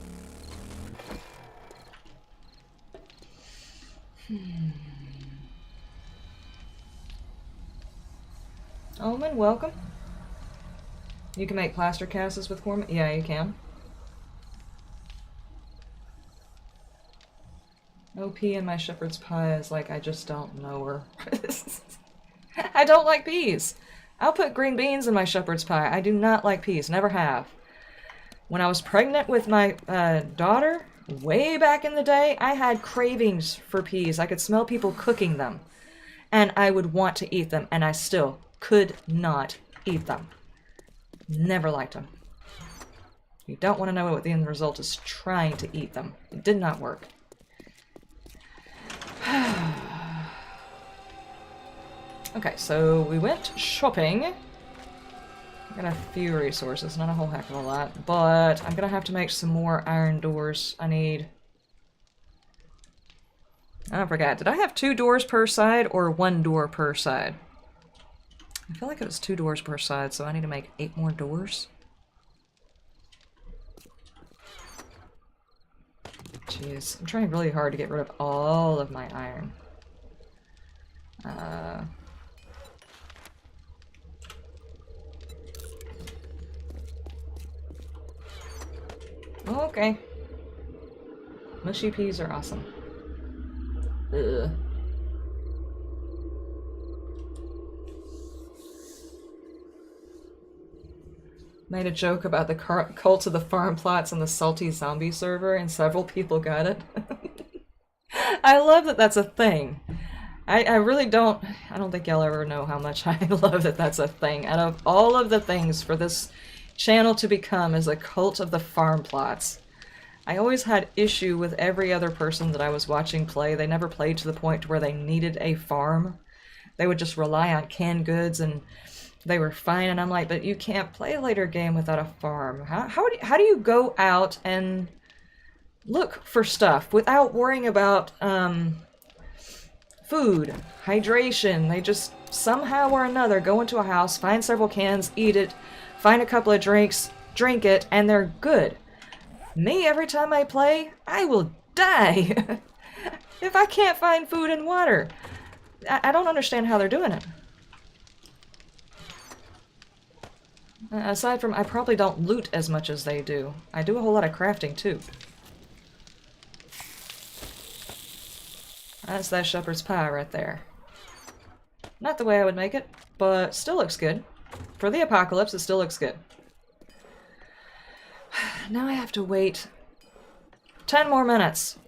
Omen, welcome. You can make plaster casts with Corm. Yeah, you can. OP in my shepherd's pie is like, I just don't know her. I don't like peas. I'll put green beans in my shepherd's pie. I do not like peas. Never have. When I was pregnant with my daughter, way back in the day, I had cravings for peas. I could smell people cooking them. And I would want to eat them. And I still could not eat them. Never liked them. You don't want to know what the end result is trying to eat them. It did not work. Okay, so we went shopping. I got a few resources, not a whole heck of a lot, but I'm gonna have to make some more iron doors. I forgot. Did I have 2 doors per side or 1 door per side? I feel like it was 2 doors per side, so I need to make 8 more doors. Jeez, I'm trying really hard to get rid of all of my iron. Okay. Mushy peas are awesome. Ugh. Made a joke about the cult of the farm plots and the salty zombie server, and several people got it. I love that that's a thing. I really don't... I don't think y'all ever know how much I love that that's a thing. Out of all of the things for this channel to become is a cult of the farm plots. I always had issue with every other person that I was watching play. They never played to the point where they needed a farm. They would just rely on canned goods and they were fine, and I'm like, but you can't play a later game without a farm. How do you go out and look for stuff without worrying about food, hydration? They just somehow or another go into a house, find several cans, eat it, find a couple of drinks, drink it, and they're good. Me, every time I play, I will die if I can't find food and water. I don't understand how they're doing it. Aside from, I probably don't loot as much as they do. I do a whole lot of crafting, too. That's that shepherd's pie right there. Not the way I would make it, but still looks good. For the apocalypse, it still looks good. Now I have to wait 10 more minutes.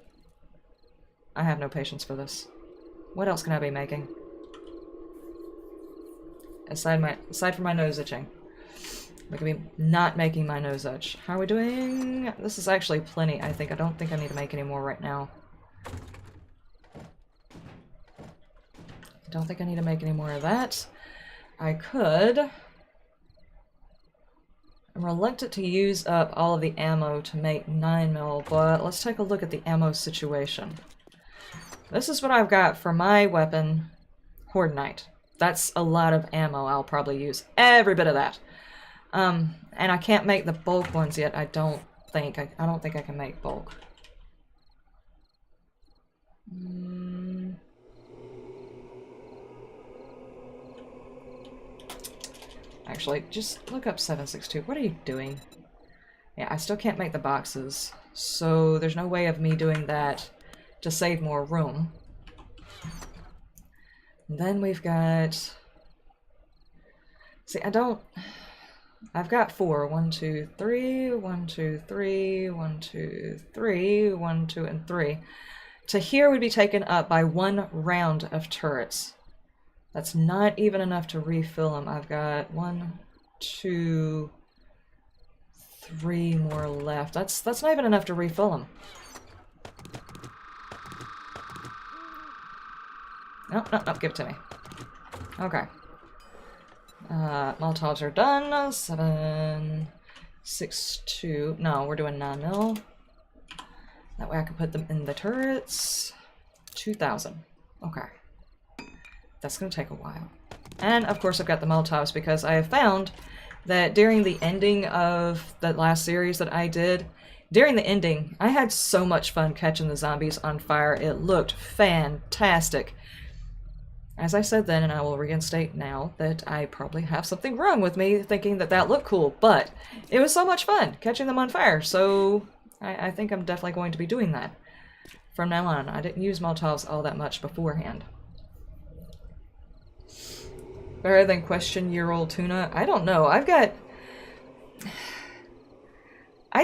I have no patience for this. What else can I be making? Aside from my nose itching. I could be not making my nose itch. How are we doing? This is actually plenty, I think. I don't think I need to make any more right now. I don't think I need to make any more of that. I could I'm reluctant to use up all of the ammo to make 9mm, but let's take a look at the ammo situation. This is what I've got for my weapon, Horde Knight. That's a lot of ammo. I'll probably use every bit of that. And I can't make the bulk ones yet, I don't think. I don't think I can make bulk. Actually, just look up 762. What are you doing? Yeah, I still can't make the boxes, so there's no way of me doing that to save more room. And then we've got... See, I've got 4. 1, 2, 3, 1, 2, 3, 1, 2, 3, 1, 2, and 3. To here would be taken up by 1 round of turrets. That's not even enough to refill them. I've got 1, 2, 3 more left. That's not even enough to refill them. Nope, nope, nope, give it to me. Okay. Molotovs are done. 7, 6, 2. No, we're doing 9mm. That way I can put them in the turrets. 2,000. Okay. That's going to take a while. And, of course, I've got the Molotovs because I have found that during the ending of that last series that I did, during the ending, I had so much fun catching the zombies on fire. It looked fantastic. As I said then, and I will reinstate now, that I probably have something wrong with me thinking that that looked cool, but it was so much fun catching them on fire, so I think I'm definitely going to be doing that from now on. I didn't use Molotovs all that much beforehand. Better than question-year-old tuna? I don't know. I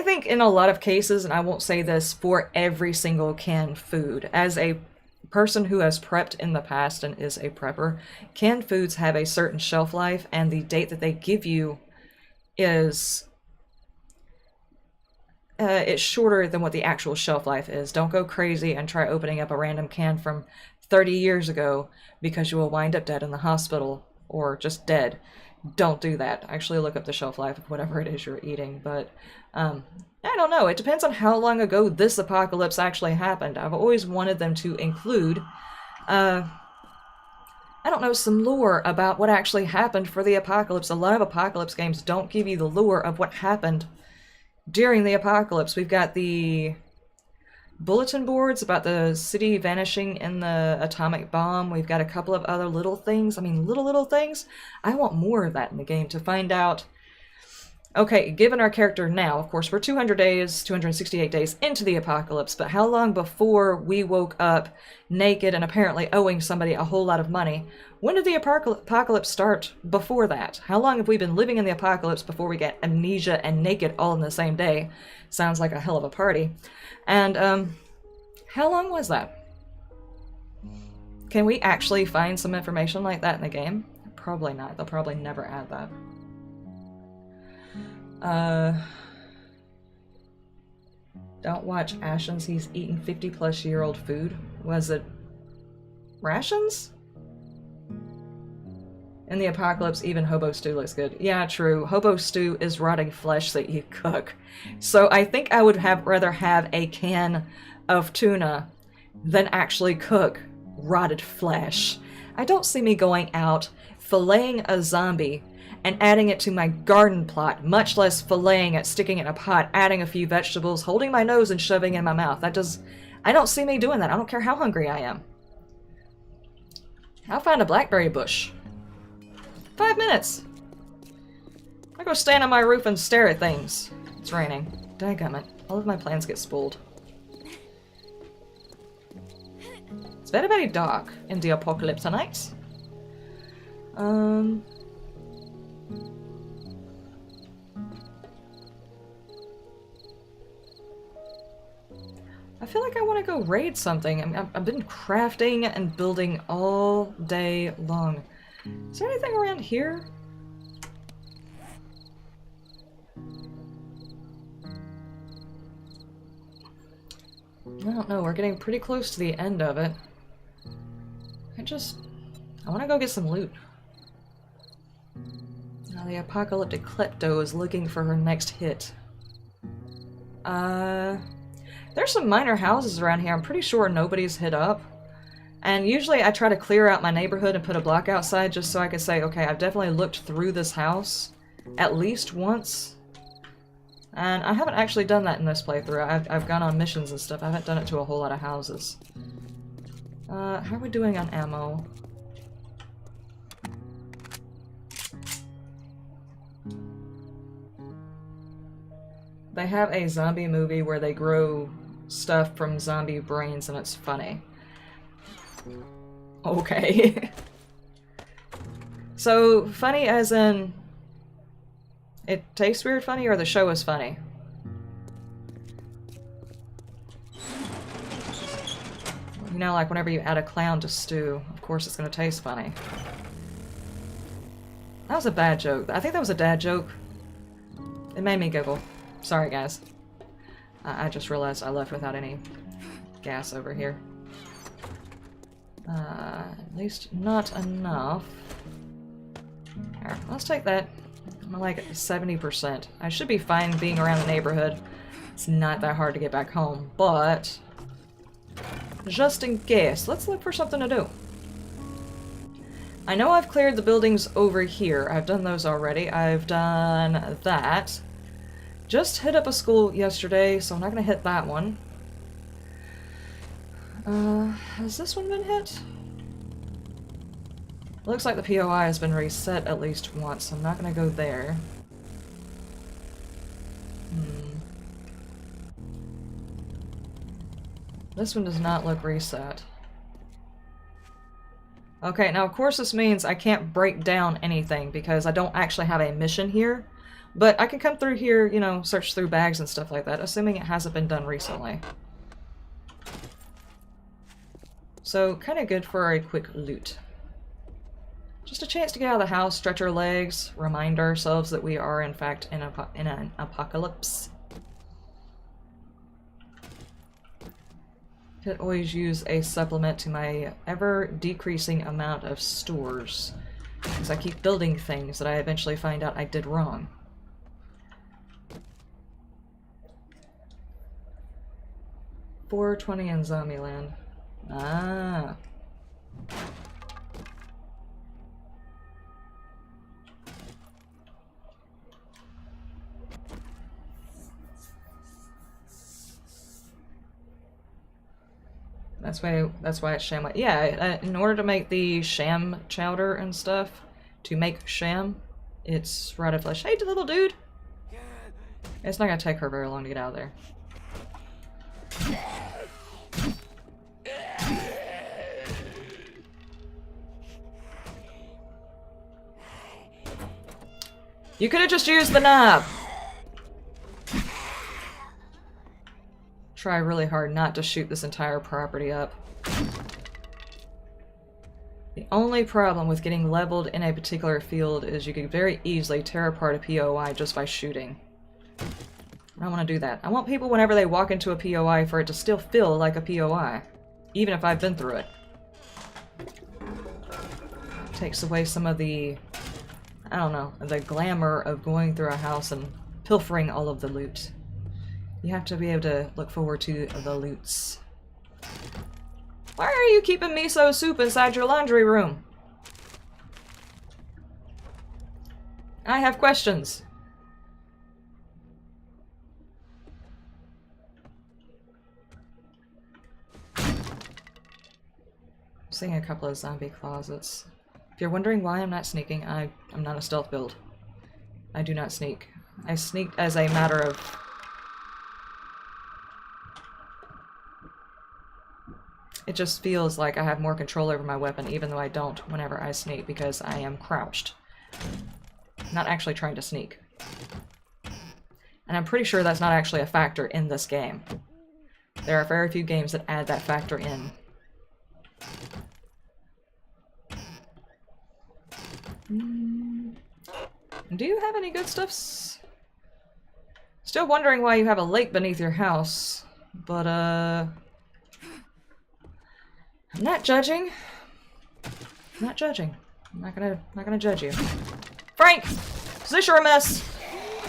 think in a lot of cases, and I won't say this for every single canned food, as a person who has prepped in the past and is a prepper, canned foods have a certain shelf life, and the date that they give you is it's shorter than what the actual shelf life is. Don't go crazy and try opening up a random can from 30 years ago because you will wind up dead in the hospital or just dead. Don't do that. Actually look up the shelf life of whatever it is you're eating, but I don't know. It depends on how long ago this apocalypse actually happened. I've always wanted them to include, I don't know, some lore about what actually happened for the apocalypse. A lot of apocalypse games don't give you the lore of what happened during the apocalypse. We've got the bulletin boards about the city vanishing in the atomic bomb. We've got a couple of other little things. I mean, little things. I want more of that in the game to find out. Okay, given our character now, of course, we're 268 days into the apocalypse, but how long before we woke up naked and apparently owing somebody a whole lot of money? When did the apocalypse start before that? How long have we been living in the apocalypse before we get amnesia and naked all in the same day? Sounds like a hell of a party. And, how long was that? Can we actually find some information like that in the game? Probably not. They'll probably never add that. Don't watch Ashens, he's eaten 50-plus-year-old food. Was it rations? In the apocalypse, even hobo stew looks good. Yeah, true. Hobo stew is rotting flesh that you cook. So I think I would rather have a can of tuna than actually cook rotted flesh. I don't see me going out, filleting a zombie, and adding it to my garden plot, much less filleting it, sticking it in a pot, adding a few vegetables, holding my nose and shoving it in my mouth. I don't see me doing that. I don't care how hungry I am. I'll find a blackberry bush. 5 minutes. I go stand on my roof and stare at things. It's raining. Dadgummit. All of my plans get spoiled. It's very dark in the apocalypse tonight. I feel like I want to go raid something. I've been crafting and building all day long. Is there anything around here? I don't know. We're getting pretty close to the end of it. I want to go get some loot. Now the apocalyptic klepto is looking for her next hit. There's some minor houses around here. I'm pretty sure nobody's hit up. And usually I try to clear out my neighborhood and put a block outside just so I can say, okay, I've definitely looked through this house at least once. And I haven't actually done that in this playthrough. I've gone on missions and stuff. I haven't done it to a whole lot of houses. How are we doing on ammo? They have a zombie movie where they grow stuff from zombie brains and it's funny. Okay. So, funny as in it tastes weird funny or the show is funny? You know, like whenever you add a clown to stew, of course it's gonna taste funny. That was a bad joke. I think that was a dad joke. It made me giggle. Sorry, guys. I just realized I left without any gas over here. At least not enough. Here, let's take that. I'm like 70%. I should be fine being around the neighborhood. It's not that hard to get back home, but just in case, let's look for something to do. I know I've cleared the buildings over here. I've done those already. I've done that. Just hit up a school yesterday, so I'm not gonna hit that one. Has this one been hit? Looks like the POI has been reset at least once, so I'm not gonna go there. This one does not look reset. Okay, now of course this means I can't break down anything because I don't actually have a mission here. But I can come through here, you know, search through bags and stuff like that, assuming it hasn't been done recently. So, kind of good for a quick loot. Just a chance to get out of the house, stretch our legs, remind ourselves that we are, in fact, in an apocalypse. Could always use a supplement to my ever-decreasing amount of stores, because I keep building things that I eventually find out I did wrong. 420 in Zombieland. Ah. That's why it's sham. Yeah, in order to make the sham chowder and stuff, to make sham, it's rotted flesh. Hey, little dude! It's not gonna take her very long to get out of there. You could have just used the knob! Try really hard not to shoot this entire property up. The only problem with getting leveled in a particular field is you could very easily tear apart a POI just by shooting. I don't want to do that. I want people, whenever they walk into a POI, for it to still feel like a POI. Even if I've been through it. Takes away some of the, I don't know, the glamour of going through a house and pilfering all of the loot. You have to be able to look forward to the loots. Why are you keeping miso soup inside your laundry room? I have questions. Seeing a couple of zombie closets. If you're wondering why I'm not sneaking, I'm not a stealth build. I do not sneak. I sneaked as a matter of... It just feels like I have more control over my weapon, even though I don't whenever I sneak, because I am crouched. Not actually trying to sneak. And I'm pretty sure that's not actually a factor in this game. There are very few games that add that factor in. Do you have any good stuffs? Still wondering why you have a lake beneath your house, but I'm not judging. I'm not judging. I'm not gonna judge you. Frank! Is this your mess?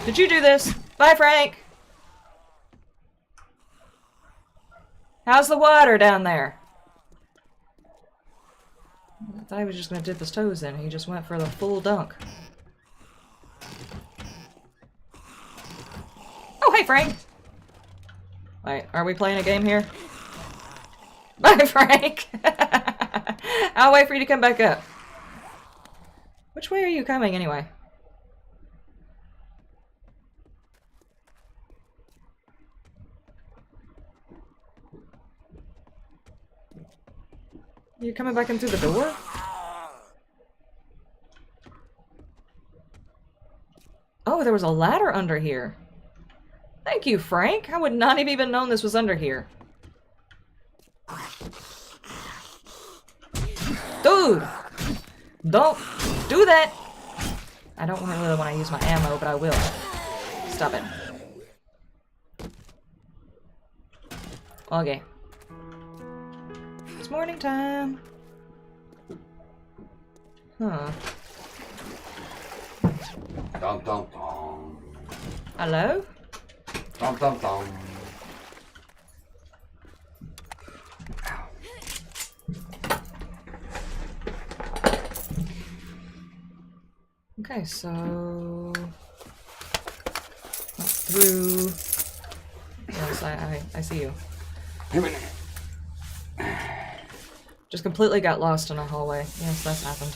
Did you do this? Bye, Frank! How's the water down there? I thought he was just gonna dip his toes in. He just went for the full dunk. Oh, hey, Frank! Wait, are we playing a game here? Bye, Frank! I'll wait for you to come back up. Which way are you coming, anyway? You're coming back in through the door? Oh, there was a ladder under here. Thank you, Frank. I would not have even known this was under here. Dude! Don't do that! I don't really want to use my ammo, but I will. Stop it. Okay. It's morning time. Huh. Dum dum dum. Hello? Dum dum dum. Okay, so through. Yes, I see you. Give me a minute. Just completely got lost in a hallway. Yes, that's happened.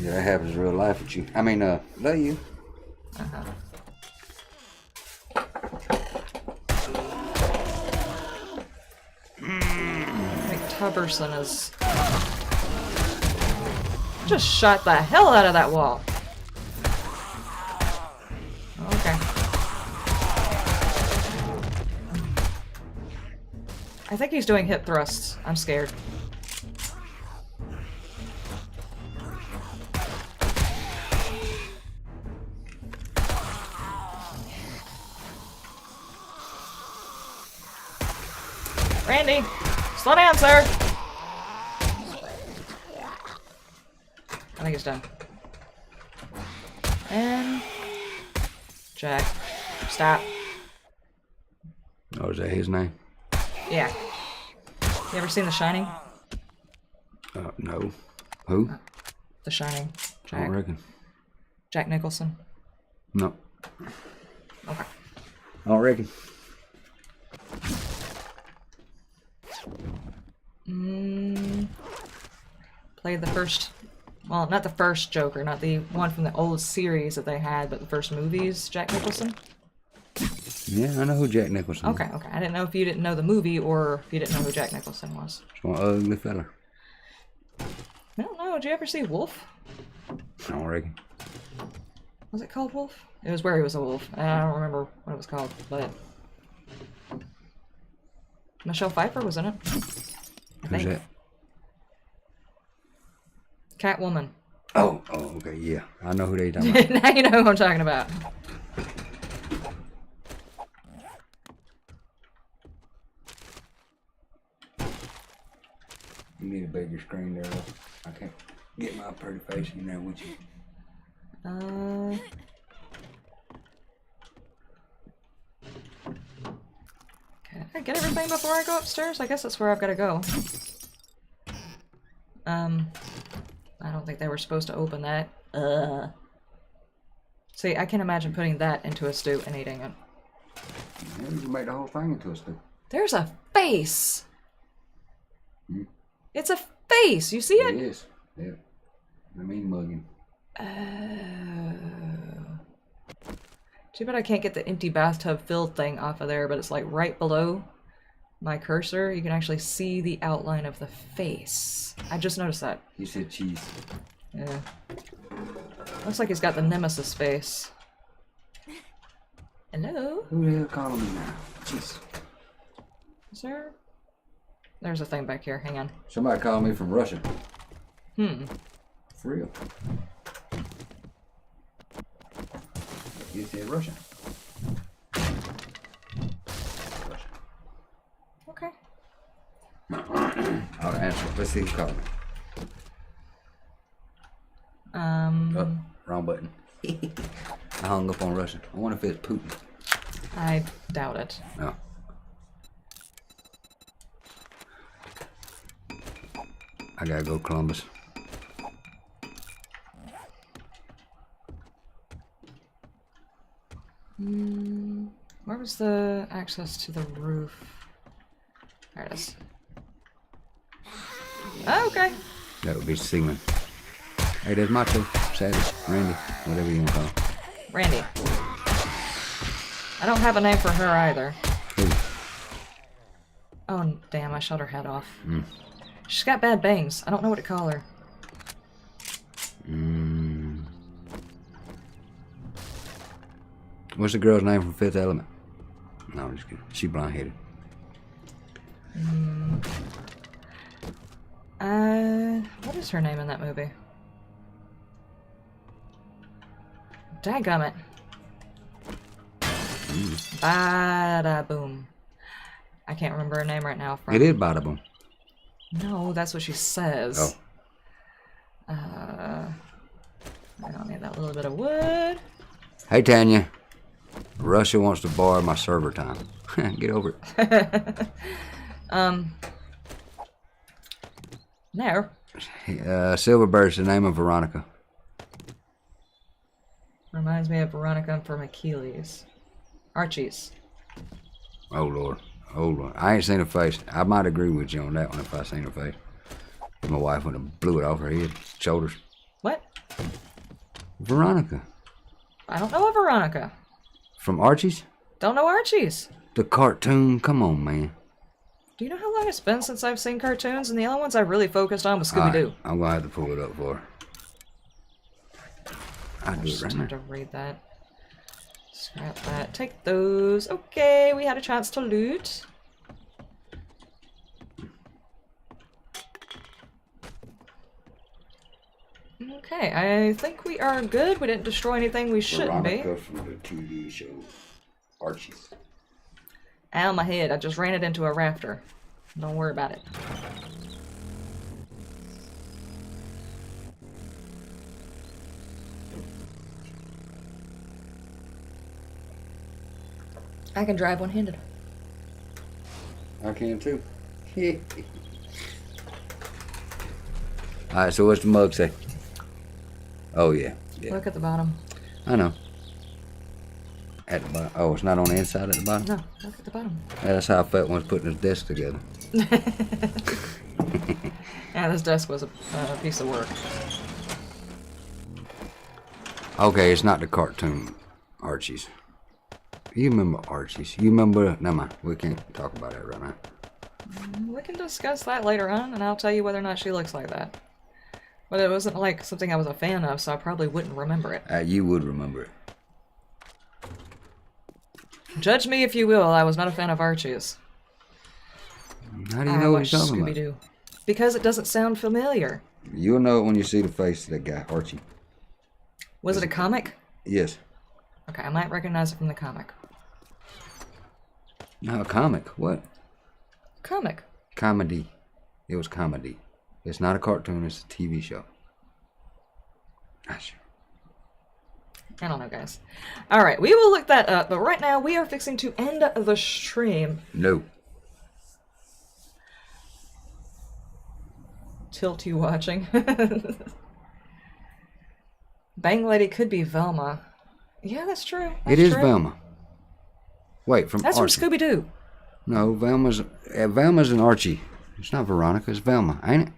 Yeah, that happens in real life with you. I mean, that you. Uh-huh. Tubberson is just shot the hell out of that wall. Okay. I think he's doing hip thrusts. I'm scared. Randy, slow down, sir. I think it's done. And Jack, stop. Oh, is that his name? Yeah. You ever seen The Shining? No. Who? The Shining. I Jack. don't reckon. Jack Nicholson. No. Okay. I don't reckon. Played the first, well, not the first Joker, not the one from the old series that they had, but the first movies, Jack Nicholson. Yeah, I know who Jack Nicholson is. Okay, okay. I didn't know if you didn't know the movie or if you didn't know who Jack Nicholson was. It's one ugly fella. I don't know. Did you ever see Wolf? I don't reckon. Was it called Wolf? It was where he was a wolf. I don't remember what it was called, but Michelle Pfeiffer was in it. I Who's think. that? Catwoman. Oh, okay, yeah. I know who they talking about. Now you know who I'm talking about. You need a bigger screen there, though. I can't get my pretty face in there with you. Can I get everything before I go upstairs? I guess that's where I've got to go. I don't think they were supposed to open that. See, I can imagine putting that into a stew and eating it. Yeah, you can make the whole thing into a stew. There's a face! Hmm? It's a face! You see it? It is. Yeah. I mean mugging. Too bad I can't get the empty bathtub filled thing off of there, but it's like right below my cursor. You can actually see the outline of the face. I just noticed that. You said cheese. Yeah. Looks like he's got the nemesis face. Hello? Who the hell calling me now? Jeez. Is there? There's a thing back here. Hang on. Somebody called me from Russia. Hmm. For real. You said Russia. Russia. Okay. I'll answer. Let's see who called me. Oh, wrong button. I hung up on Russian. I wonder if it's Putin. I doubt it. No. I gotta go Columbus. Where was the access to the roof? There it is. Oh, okay. That would be Seaman. Hey, there's Macho, Savage, Randy, whatever you want to call him. Randy. I don't have a name for her either. Ooh. Oh, damn, I shot her head off. She's got bad bangs. I don't know what to call her. What's the girl's name from Fifth Element? No, I'm just kidding. She blonde-headed. What is her name in that movie? Dadgummit. Bada boom. I can't remember her name right now. It is Bada Boom. No, that's what she says. Oh. I don't need that little bit of wood. Hey, Tanya. Russia wants to borrow my server time. Get over it. No. Silverbird's the name of Veronica. Reminds me of Veronica from Achilles. Archie's. Oh, Lord. Oh, Lord. I ain't seen her face. I might agree with you on that one if I seen her face. But my wife would have blew it off her head, shoulders. What? Veronica. I don't know a Veronica. From Archie's? Don't know Archie's. The cartoon? Come on, man. Do you know how long it's been since I've seen cartoons? And the only ones I really focused on was Scooby-Doo. I'm going to have to pull it up for her. I'll do it right now. To read that. Scrap that. Take those. Okay, we had a chance to loot. Okay, I think we are good. We didn't destroy anything we shouldn't Veronica be. from the TV show Archie's. Ow, my head. I just ran it into a rafter. Don't worry about it. I can drive one-handed. I can too. Alright, so what's the mug say? Oh, yeah. Look at the bottom. I know. At the bottom. Oh, it's not on the inside at the bottom? No, look at the bottom. Yeah, that's how I felt when I was putting his desk together. Yeah, this desk was a piece of work. Okay, it's not the cartoon Archie's. You remember Archie's. You remember... Never mind. We can't talk about that right now. We can discuss that later on, and I'll tell you whether or not she looks like that. But it wasn't like something I was a fan of, so I probably wouldn't remember it. You would remember it. Judge me if you will, I was not a fan of Archie's. How do you know what you're talking about? Scooby-Doo. Because it doesn't sound familiar. You'll know it when you see the face of that guy, Archie. Was it a comic? Yes. Okay, I might recognize it from the comic. No, a comic. What? Comic. Comedy. It was comedy. It's not a cartoon, it's a TV show. Gosh. I don't know, guys. Alright, we will look that up, but right now we are fixing to end the stream. No. Tilt you watching. Bang Lady could be Velma. Yeah, that's true. It is Velma. Wait, from That's Archie. from Scooby-Doo. No, Velma's an Archie. It's not Veronica, it's Velma, ain't it?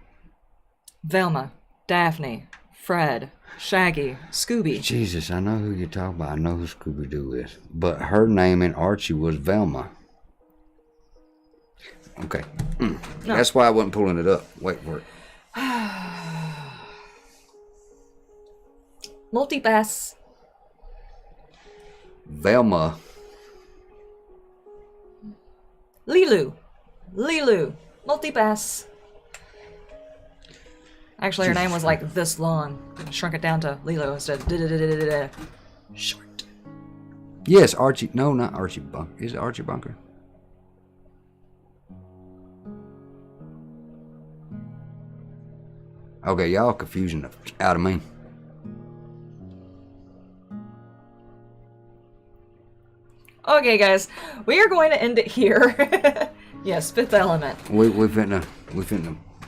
Velma, Daphne, Fred, Shaggy, Scooby. Jesus, I know who you're talking about. I know who Scooby-Doo is. But her name in Archie was Velma. Okay. No. That's why I wasn't pulling it up. Wait for it. Multipass. Velma. Lilu. Multipass. Actually, her name was like this long. Shrunk it down to Lilo instead. Short. Yes, Archie. No, not Archie Bunker. Is it Archie Bunker? Okay, y'all confusing the out of me. Okay, guys, we are going to end it here. Yes, Fifth Element. We finna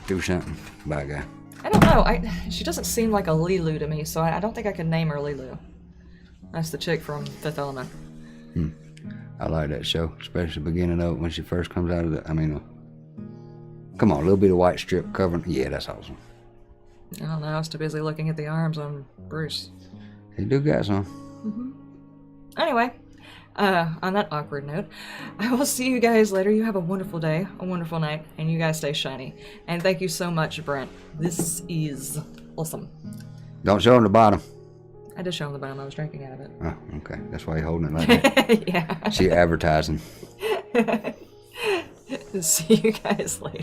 do something. Bye, guy. I don't know. She doesn't seem like a Lilu to me, so I don't think I could name her Lilu. That's the chick from Fifth Element. I like that show, especially the beginning of it when she first comes out of the. I mean, come on, a little bit of white strip covering. Yeah, that's awesome. I don't know. I was too busy looking at the arms on Bruce. He do got some. Anyway, on that awkward note, I will see you guys later. You have a wonderful day, a wonderful night, and you guys stay shiny. And thank you so much, Brent. This is awesome. Don't show him the bottom. I did show him the bottom. I was drinking out of it. Oh, okay. That's why you're holding it like that. Yeah. See advertising. See you guys later.